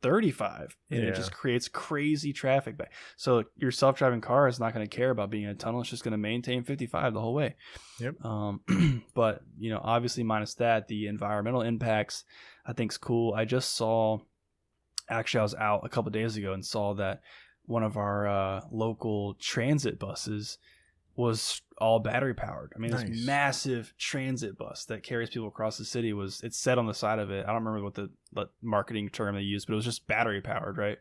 35, and it just creates crazy traffic back. So your self-driving car is not going to care about being in a tunnel. It's just going to maintain 55 the whole way. But you know, obviously minus that, the environmental impacts I think is cool. Actually, I was out a couple of days ago and saw that one of our local transit buses was all battery powered. I mean, this massive transit bus that carries people across the city it's said on the side of it. I don't remember what the marketing term they used, but it was just battery powered, right?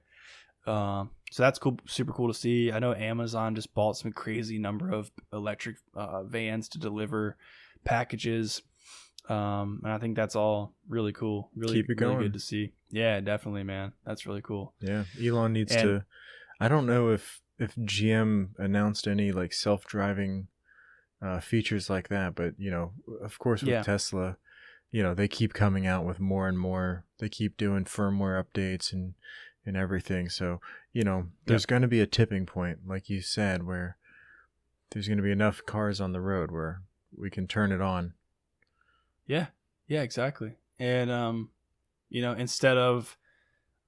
So that's cool, super cool to see. I know Amazon just bought some crazy number of electric vans to deliver packages. And I think that's all really cool. Really, keep it going. Really good to see. Yeah, definitely, man. That's really cool. Yeah, Elon needs to. I don't know if GM announced any like self-driving features like that, but you know, of course, with Tesla, you know, they keep coming out with more and more. They keep doing firmware updates and everything. So you know, there's going to be a tipping point, like you said, where there's going to be enough cars on the road where we can turn it on. Yeah, exactly. And you know, instead of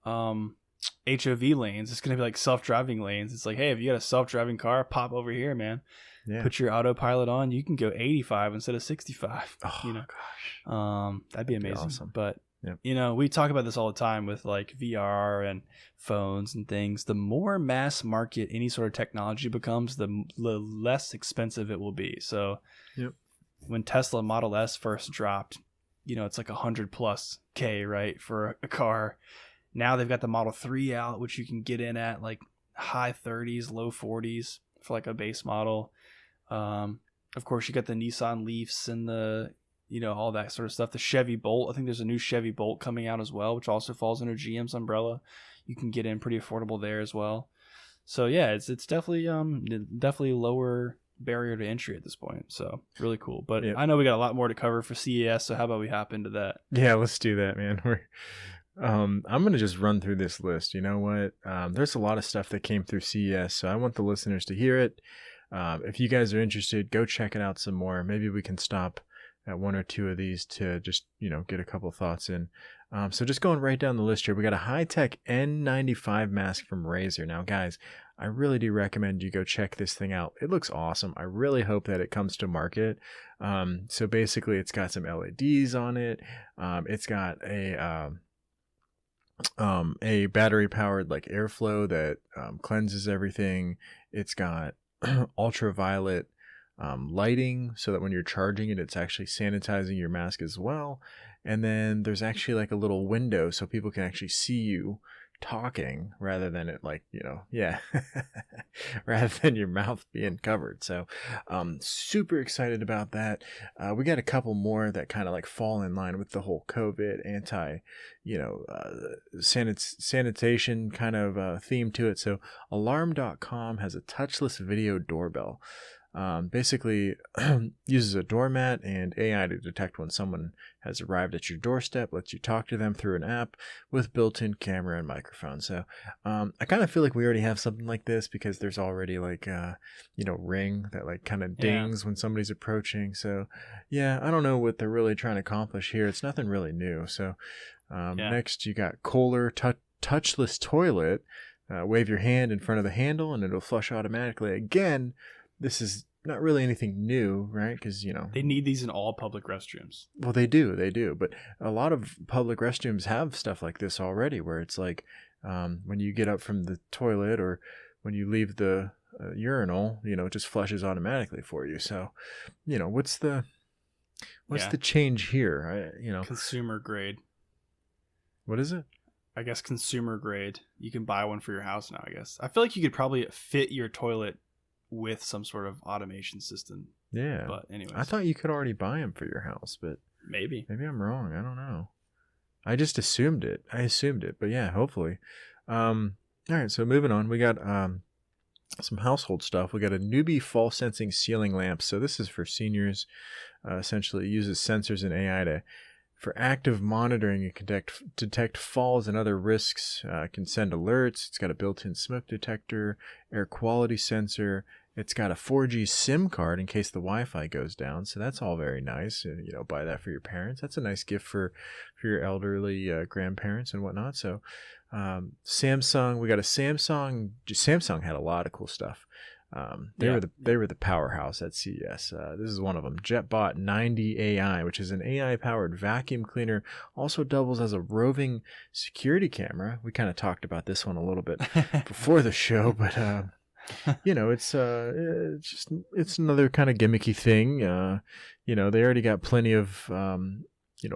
HOV lanes, it's gonna be like self-driving lanes. It's like, hey, if you got a self-driving car, pop over here, man. Yeah. Put your autopilot on. You can go 85 instead of 65. Oh, you know, gosh, that'd be amazing. Awesome. But you know, we talk about this all the time with like VR and phones and things. The more mass market any sort of technology becomes, the less expensive it will be. So, when Tesla Model S first dropped, you know, it's like $100,000+, right, for a car. Now they've got the Model 3 out, which you can get in at like high 30s, low 40s for like a base model. Of course, you got the Nissan Leafs and the, you know, all that sort of stuff. The Chevy Bolt, I think there's a new Chevy Bolt coming out as well, which also falls under GM's umbrella. You can get in pretty affordable there as well. So yeah, it's definitely lower barrier to entry at this point, so really cool. But I know we got a lot more to cover for CES, so how about we hop into that? Yeah, let's do that, man. I'm gonna just run through this list. You know what, there's a lot of stuff that came through CES, so I want the listeners to hear it. If you guys are interested, go check it out some more. Maybe we can stop at one or two of these to just, you know, get a couple thoughts in. So just going right down the list here, we got a high-tech N95 mask from Razer. Now, guys, I really do recommend you go check this thing out. It looks awesome. I really hope that it comes to market. So basically, it's got some LEDs on it. It's got a battery-powered like airflow that cleanses everything. It's got ultraviolet lighting so that when you're charging it, it's actually sanitizing your mask as well. And then there's actually like a little window so people can actually see you talking rather than it like, rather than your mouth being covered. So super excited about that. We got a couple more that kind of like fall in line with the whole COVID sanitation kind of theme to it. So alarm.com has a touchless video doorbell. Basically uses a doormat and AI to detect when someone has arrived at your doorstep, lets you talk to them through an app with built-in camera and microphone. So I kind of feel like we already have something like this because there's already like Ring that like kind of dings when somebody's approaching. So yeah, I don't know what they're really trying to accomplish here. It's nothing really new. So next you got Kohler touchless toilet. Wave your hand in front of the handle and it'll flush automatically. Again, this is not really anything new, right? Because, they need these in all public restrooms. Well, they do. But a lot of public restrooms have stuff like this already where it's like when you get up from the toilet or when you leave the urinal, it just flushes automatically for you. So, what's the change here? Consumer grade. What is it? I guess consumer grade. You can buy one for your house now, I guess. I feel like you could probably fit your toilet with some sort of automation system. Yeah. But anyways. I thought you could already buy them for your house, but maybe I'm wrong. I don't know. I just assumed it. But yeah, hopefully. All right. So moving on, we got some household stuff. We got a newbie fall sensing ceiling lamp. So this is for seniors. Essentially, it uses sensors and AI for active monitoring and detect falls and other risks. Can send alerts. It's got a built-in smoke detector, air quality sensor. It's got a 4G SIM card in case the Wi-Fi goes down. So that's all very nice. Buy that for your parents. That's a nice gift for your elderly grandparents and whatnot. So Samsung, we got a Samsung. Samsung had a lot of cool stuff. They were the powerhouse at CES. This is one of them. JetBot 90 AI, which is an AI-powered vacuum cleaner, also doubles as a roving security camera. We kind of talked about this one a little bit before the show, but it's another kind of gimmicky thing. They already got plenty of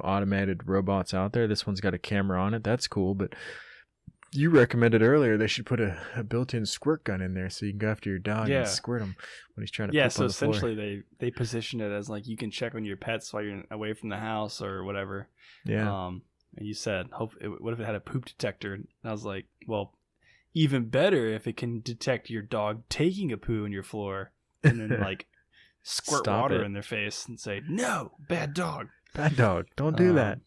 automated robots out there. This one's got a camera on it. That's cool, but you recommended earlier they should put a built-in squirt gun in there so you can go after your dog and squirt him when he's trying to poop on the floor. Essentially they position it as like you can check on your pets while you're away from the house or whatever. Yeah. And you said, what if it had a poop detector? And I was like, well, even better if it can detect your dog taking a poo in your floor and then like squirt water in their face and say, no, bad dog. Bad dog. Don't do that.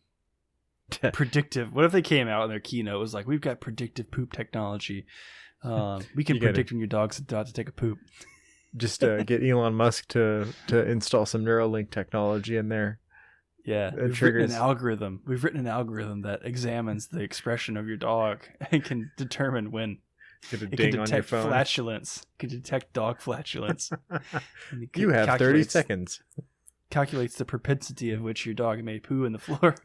Predictive. What if they came out in their keynote was like, we've got predictive poop technology. We can predict when your dog's about to take a poop. Just get Elon Musk to install some Neuralink technology in there. Yeah, we've written an algorithm. We've written an algorithm that examines the expression of your dog and can determine when it can detect flatulence. It can detect dog flatulence. You have 30 seconds. Calculates the propensity of which your dog may poo in the floor.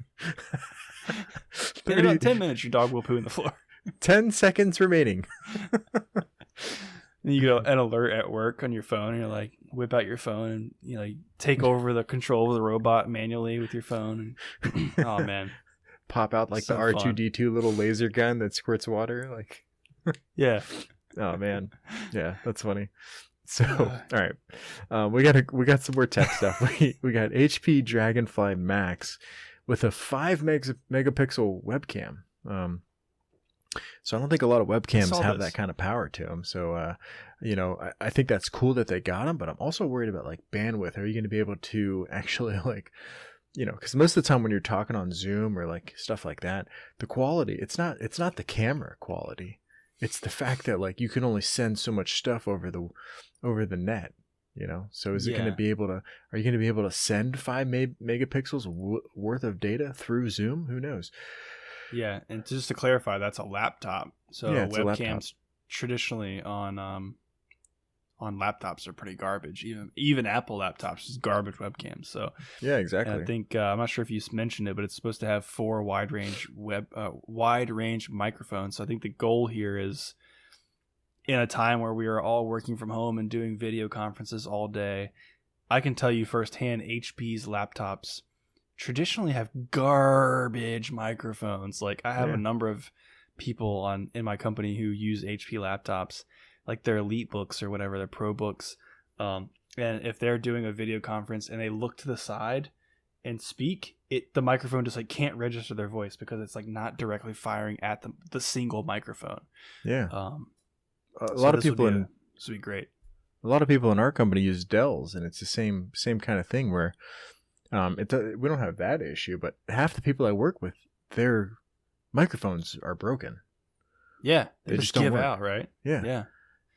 In about 10 minutes, your dog will poo in the floor. 10 seconds remaining. And you get an alert at work on your phone, and you're like, whip out your phone and take over the control of the robot manually with your phone. And, oh man, pop out like so the R2D2 little laser gun that squirts water. Yeah. Oh man, yeah, that's funny. So, all right, we got some more tech stuff. We got HP Dragonfly Max with a 5 megapixel webcam. So I don't think a lot of webcams have that kind of power to them. So, I think that's cool that they got them, but I'm also worried about bandwidth. Are you going to be able to actually because most of the time when you're talking on Zoom or stuff like that, the quality, it's not the camera quality. It's the fact that you can only send so much stuff over the net, So is it going to be able to? Are you going to be able to send 5 megapixels worth of data through Zoom? Who knows? Yeah, and just to clarify, that's a laptop. So webcams traditionally on laptops are pretty garbage. Even Apple laptops is garbage webcams. So yeah, exactly. And I think I'm not sure if you mentioned it, but it's supposed to have 4 wide range microphones. So I think the goal here is, in a time where we are all working from home and doing video conferences all day, I can tell you firsthand, HP's laptops traditionally have garbage microphones. I have a number of people in my company who use HP laptops, like their Elite books or whatever, their Pro books. And if they're doing a video conference and they look to the side and speak, the microphone just like can't register their voice because it's like not directly firing at the single microphone. Yeah. A lot of people this would be great. A lot of people in our company use Dells, and it's the same kind of thing where we don't have that issue, but half the people I work with, their microphones are broken. Yeah, they just don't work out, right? Yeah.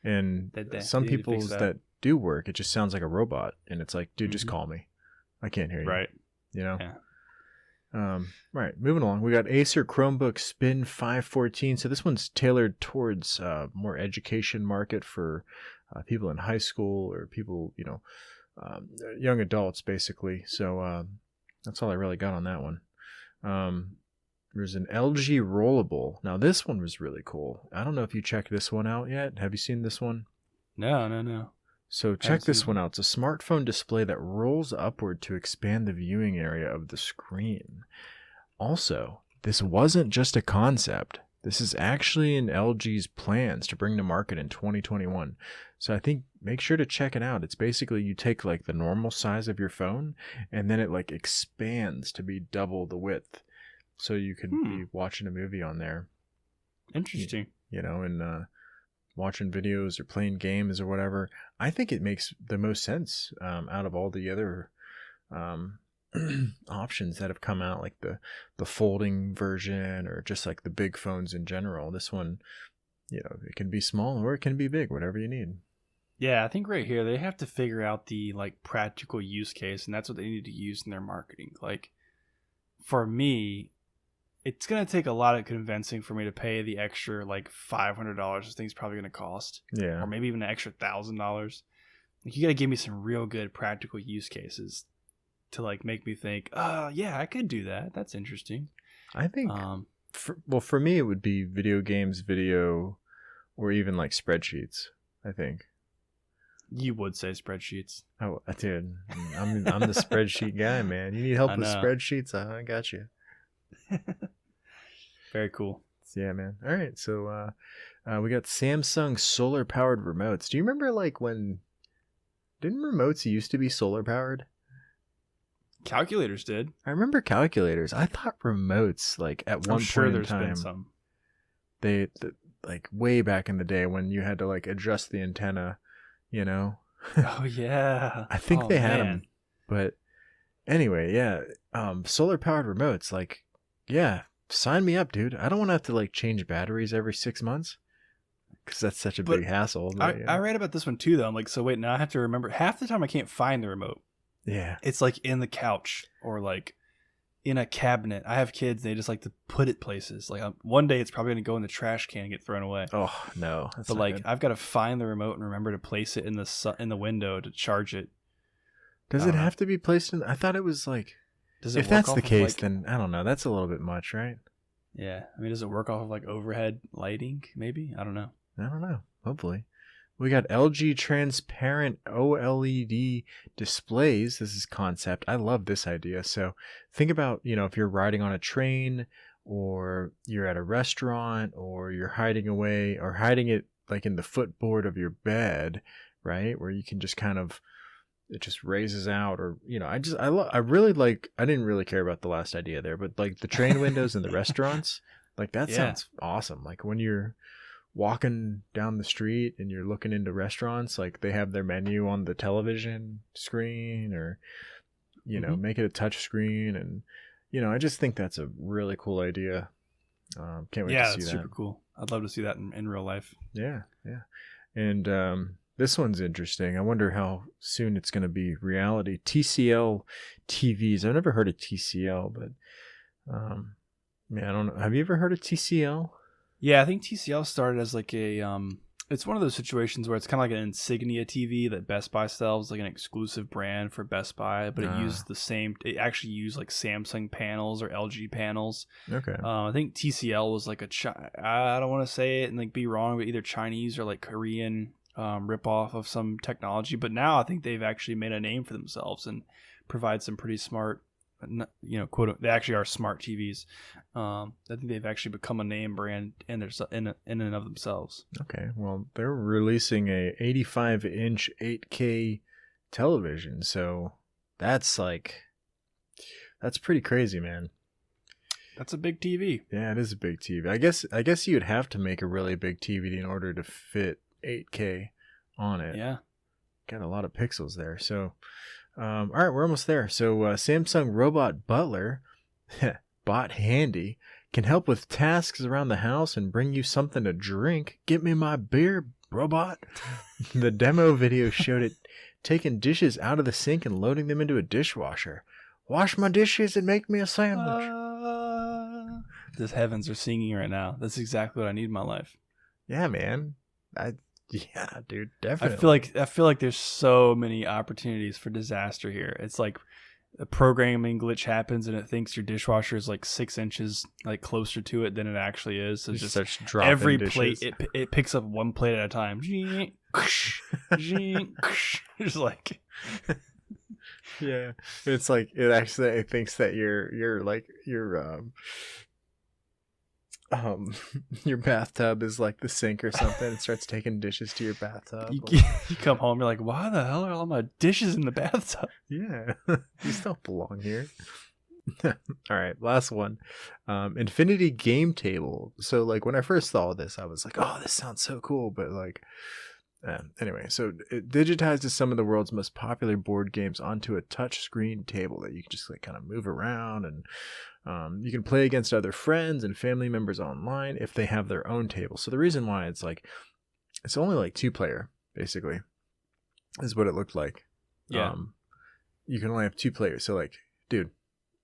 And some people that do work, it just sounds like a robot, and it's like, dude, just call me. I can't hear you. Right. You know? Yeah. Right. Moving along. We got Acer Chromebook Spin 514. So this one's tailored towards more education market for people in high school or people, young adults, basically. So that's all I really got on that one. There's an LG Rollable. Now, this one was really cool. I don't know if you checked this one out yet. Have you seen this one? No. So check this one out. It's a smartphone display that rolls upward to expand the viewing area of the screen. Also, this wasn't just a concept. This is actually in LG's plans to bring to market in 2021. So I think make sure to check it out. It's basically you take like the normal size of your phone and then it like expands to be double the width. So you could be watching a movie on there. Interesting. And watching videos or playing games or whatever. I think it makes the most sense out of all the other options that have come out, like the folding version or just like the big phones in general. This one, it can be small or it can be big, whatever you need. Yeah, I think right here they have to figure out the like practical use case, and that's what they need to use in their marketing. Like for me, it's going to take a lot of convincing for me to pay the extra like $500 this thing's probably going to cost. Yeah. Or maybe even an extra $1,000. Like, you got to give me some real good practical use cases to like make me think, yeah, I could do that. That's interesting. I think, for me, it would be video games, video, or even like spreadsheets, I think. You would say spreadsheets. Oh, dude, I'm the spreadsheet guy, man. You need help with spreadsheets? I got you. Very cool. Yeah, man. All right, so we got Samsung solar powered remotes. Do you remember like when didn't remotes used to be solar powered? Calculators did. I remember calculators. I thought remotes like at one point in time, been some. They like way back in the day when you had to like adjust the antenna, Oh yeah. I think they had them, but anyway, yeah. Solar powered remotes, like, yeah, sign me up, dude. I don't want to have to like change batteries every 6 months because that's such a big hassle. But, I read about this one too, though. I'm like, so wait, now I have to remember. Half the time I can't find the remote. Yeah, it's like in the couch or like in a cabinet. I have kids; they just like to put it places. Like one day, it's probably gonna go in the trash can and get thrown away. Oh no! But like, good. I've got to find the remote and remember to place it in the window to charge it. Does it have to be placed in? I thought it was like. If that's the case, then I don't know. That's a little bit much, right? Yeah. I mean, does it work off of like overhead lighting? Maybe? I don't know. Hopefully. We got LG transparent OLED displays. This is concept. I love this idea. So think about, if you're riding on a train or you're at a restaurant or you're hiding away or hiding it like in the footboard of your bed, right? Where you can just kind of, it just raises out or, I really like, I didn't really care about the last idea there, but like the train windows in the restaurants, like that sounds awesome. Like when you're walking down the street and you're looking into restaurants, like they have their menu on the television screen or, make it a touch screen. And, I just think that's a really cool idea. Can't wait to see that. Yeah, that's super cool. I'd love to see that in real life. Yeah. And, this one's interesting. I wonder how soon it's going to be reality. TCL TVs. I've never heard of TCL, but I don't know. Have you ever heard of TCL? Yeah, I think TCL started as like a it's one of those situations where it's kind of like an insignia TV that Best Buy sells, like an exclusive brand for Best Buy, but it actually used like Samsung panels or LG panels. Okay. I think TCL was like I don't want to say it and like be wrong, but either Chinese or like Korean ripoff of some technology. But now I think they've actually made a name for themselves and provide some pretty smart quote, they actually are smart TVs. I think they've actually become a name brand in and of themselves. Okay, well, they're releasing a 85-inch 8K television, so that's pretty crazy, man. That's a big TV. Yeah, it is a big TV. I guess you'd have to make a really big TV in order to fit 8K on it. Yeah. Got a lot of pixels there. So, all right, we're almost there. So, Samsung Robot Butler, Bot Handy, can help with tasks around the house and bring you something to drink. Get me my beer, robot. The demo video showed it taking dishes out of the sink and loading them into a dishwasher. Wash my dishes and make me a sandwich. The heavens are singing right now. That's exactly what I need in my life. Yeah, man. Yeah, dude, definitely. I feel like there's so many opportunities for disaster here. It's like a programming glitch happens and it thinks your dishwasher is like 6 inches like closer to it than it actually is. So just every plate it picks up one plate at a time. Just like yeah, it's like it thinks that your bathtub is like the sink or something. It starts taking dishes to your bathtub. You come home, you're like, why the hell are all my dishes in the bathtub? Yeah, these don't belong here. All right, last one. Infinity Game Table. So like when I first saw this, I was like, oh, this sounds so cool. But like, anyway, so it digitizes some of the world's most popular board games onto a touchscreen table that you can just like kind of move around, and you can play against other friends and family members online if they have their own table. So the reason why it's only like 2-player basically is what it looked like. Yeah. You can only have 2 players. So like, dude,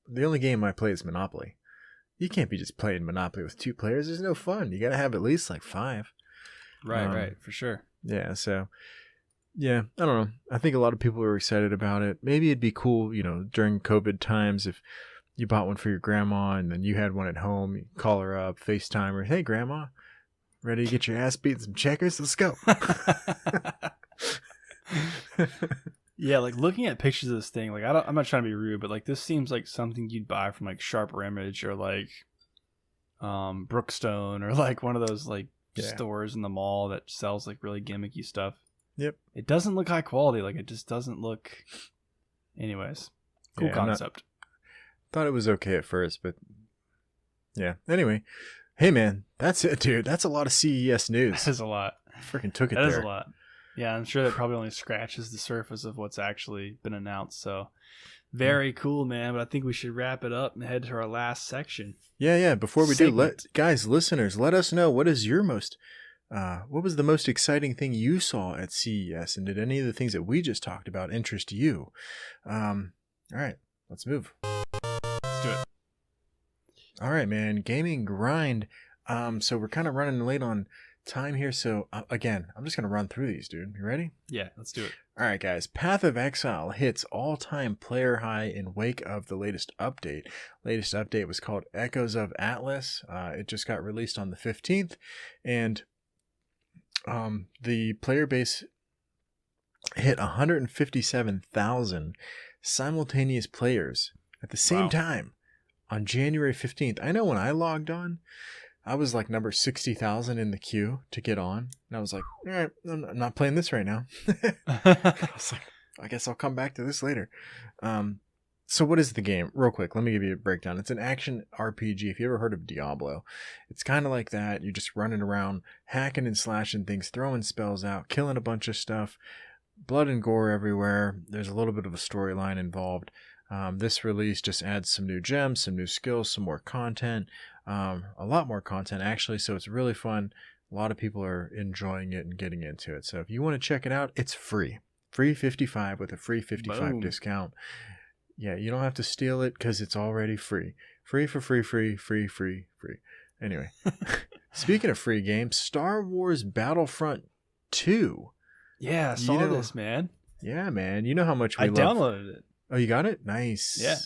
the only game I play is Monopoly. You can't be just playing Monopoly with 2 players. There's no fun. You got to have at least like 5. Right, for sure. Yeah, so yeah, I don't know. I think a lot of people were excited about it. Maybe it'd be cool, during COVID times if you bought one for your grandma and then you had one at home, you call her up, FaceTime her, hey grandma, ready to get your ass beat in some checkers? Let's go. Yeah, like looking at pictures of this thing, like I'm not trying to be rude, but like this seems like something you'd buy from like Sharper Image or like Brookstone or like one of those like stores in the mall that sells like really gimmicky stuff. Yep. It doesn't look high quality. Like it just doesn't look. Anyways, cool concept. Thought it was okay at first, but yeah. Anyway, hey man, that's it, dude. That's a lot of CES news. That is a lot. Freaking took it there. That is a lot. Yeah, I'm sure that probably only scratches the surface of what's actually been announced. So very cool, man. But I think we should wrap it up and head to our last section. Yeah. Before we do, listeners, let us know what was the most exciting thing you saw at CES, and did any of the things that we just talked about interest you? All right, let's move. Let's do it. All right, man. Gaming grind. So we're kind of running late on time here. So again, I'm just gonna run through these, dude. You ready? Yeah, let's do it. All right, guys. Path of Exile hits all-time player high in wake of the latest update. Latest update was called Echoes of Atlas. It just got released on the 15th, and the player base hit 157,000 simultaneous players at the same time on January 15th. I know when I logged on, I was like number 60,000 in the queue to get on. And I was like, all right, I'm not playing this right now. I was like, I guess I'll come back to this later. So what is the game? Real quick, let me give you a breakdown. It's an action RPG. If you ever heard of Diablo, it's kind of like that. You're just running around, hacking and slashing things, throwing spells out, killing a bunch of stuff, blood and gore everywhere. There's a little bit of a storyline involved. This release just adds some new gems, some new skills, some more content, a lot more content actually. So it's really fun. A lot of people are enjoying it and getting into it. So if you want to check it out, it's free. Free 55 with a free 55 discount. Yeah, you don't have to steal it because it's already free. Free for free. Anyway, speaking of free games, Star Wars Battlefront 2. Yeah, I saw this, man. Yeah, man. You know how much we love. I downloaded it. Oh, you got it? Nice. Yeah.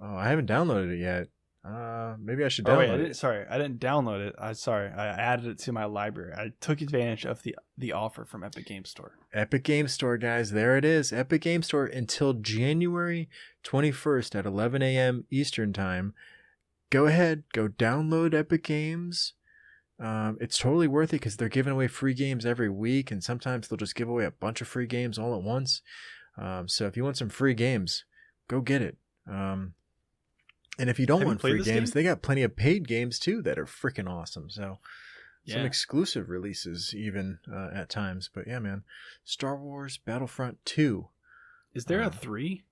Oh, I haven't downloaded it yet. Maybe I should Oh wait, download it. I didn't download it. I added it to my library. I took advantage of the offer from Epic Game Store. Epic Game Store, guys. There it is. Epic Game Store until January 21st at 11 a.m. Eastern Time. Go ahead. Go download Epic Games. It's totally worth it because they're giving away free games every week, and sometimes they'll just give away a bunch of free games all at once. So if you want some free games, go get it. And if you don't want free games, they got plenty of paid games too that are freaking awesome. So some exclusive releases even at times. But yeah, man, Star Wars Battlefront 2. Is there a 3?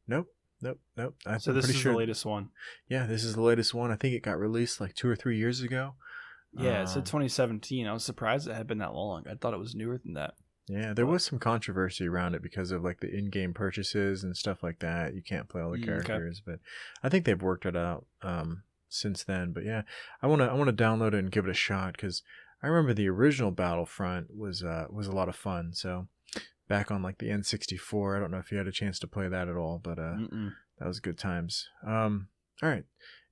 Nope. So this is the latest one. Yeah, this is the latest one. I think it got released like 2 or 3 years ago. Yeah, it said 2017. I was surprised it had been that long. I thought it was newer than that. Yeah, there was some controversy around it because of like the in-game purchases and stuff like that. You can't play all the characters, but I think they've worked it out since then. But yeah, I want to download it and give it a shot because I remember the original Battlefront was a lot of fun. So back on like the N64, I don't know if you had a chance to play that at all, but that was good times. All right,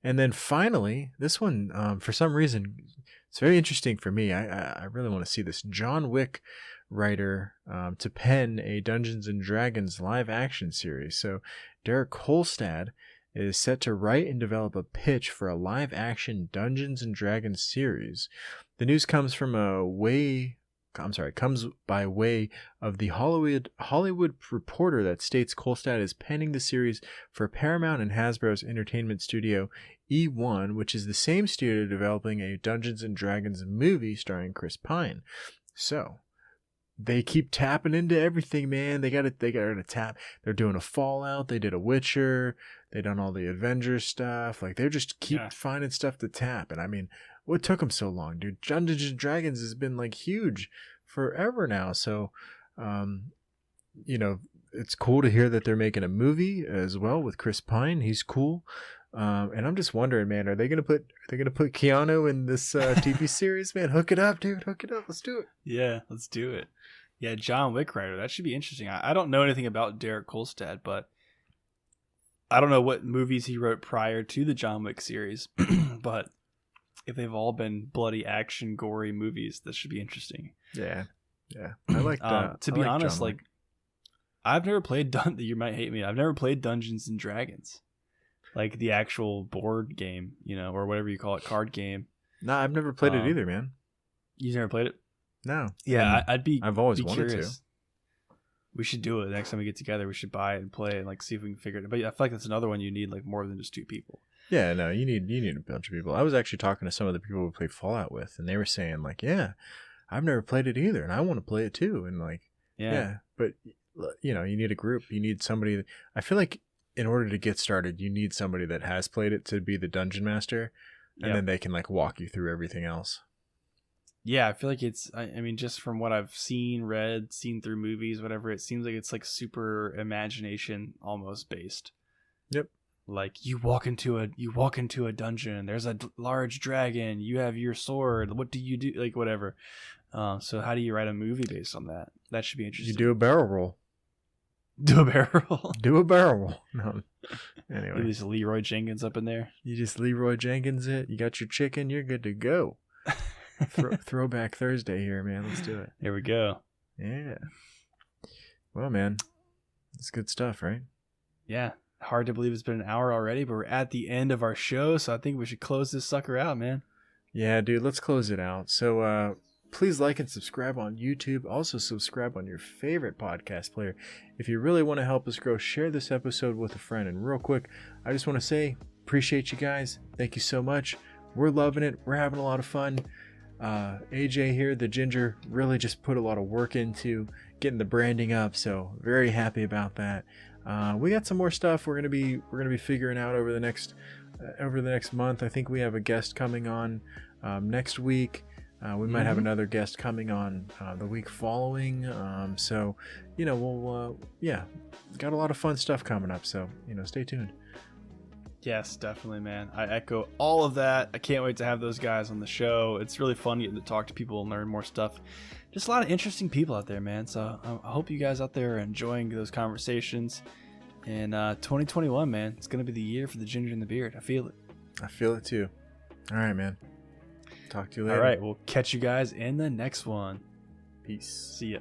and then finally this one for some reason it's very interesting for me. I really want to see this John Wick writer to pen a Dungeons and Dragons live action series. So Derek Kolstad is set to write and develop a pitch for a live action Dungeons and Dragons series. The news comes comes by way of the Hollywood Reporter that states Kolstad is penning the series for Paramount and Hasbro's entertainment studio E1, which is the same studio developing a Dungeons and Dragons movie starring Chris Pine. So they keep tapping into everything, man. They got to tap. They're doing a Fallout. They did a Witcher. They done all the Avengers stuff. Like they just keep finding stuff to tap. And I mean, what took them so long, dude? Dungeons and Dragons has been like huge forever now. So, it's cool to hear that they're making a movie as well with Chris Pine. He's cool. And I'm just wondering, man, are they gonna put Keanu in this TV series, man? Hook it up, dude. Hook it up. Let's do it. Yeah, let's do it. Yeah, John Wick writer. That should be interesting. I don't know anything about Derek Kolstad, but I don't know what movies he wrote prior to the John Wick series. But if they've all been bloody action, gory movies, this should be interesting. Yeah. I like that. To be honest, like I've never played you might hate me. I've never played Dungeons and Dragons. Like the actual board game, or whatever you call it, card game. No, I've never played it either, man. You've never played it? No. Yeah, I've always wanted curious. To. We should do it next time we get together. We should buy it and play it and like see if we can figure it out. But I feel like that's another one you need like more than just 2 people. Yeah, no, you need a bunch of people. I was actually talking to some of the people we play Fallout with, and they were saying like, yeah, I've never played it either, and I want to play it too. And like, yeah, but you need a group. You need somebody. I feel like in order to get started, you need somebody that has played it to be the dungeon master, and then they can like walk you through everything else. Yeah, I feel like I mean, just from what I've seen through movies, whatever, it seems like it's like super imagination almost based. Yep. Like you walk into a dungeon, there's a large dragon, you have your sword, what do you do? Like whatever. So how do you write a movie based on that? That should be interesting. You do a barrel roll. Do a barrel roll? Do a barrel roll. No. Anyway. You just Leroy Jenkins up in there. You just Leroy Jenkins it. You got your chicken, you're good to go. Throwback Thursday here, man. Let's do it. There we go. Yeah. Well, man, it's good stuff, right? Yeah. Hard to believe it's been an hour already, but we're at the end of our show, so I think we should close this sucker out, man. Yeah, dude, let's close it out. So please like and subscribe on YouTube. Also subscribe on your favorite podcast player. If you really want to help us grow, share this episode with a friend. And real quick, I just want to say, appreciate you guys. Thank you so much. We're loving it. We're having a lot of fun. AJ here, the ginger, really just put a lot of work into getting the branding up, so very happy about that. We got some more stuff we're gonna be figuring out over the next month. I think we have a guest coming on next week. We might have another guest coming on the week following. So we'll got a lot of fun stuff coming up. So stay tuned. Yes, definitely, man. I echo all of that. I can't wait to have those guys on the show. It's really fun getting to talk to people and learn more stuff. Just a lot of interesting people out there, man. So I hope you guys out there are enjoying those conversations. And 2021, man, it's going to be the year for the ginger and the beard. I feel it. I feel it too. All right, man. Talk to you later. All right, we'll catch you guys in the next one. Peace. See ya.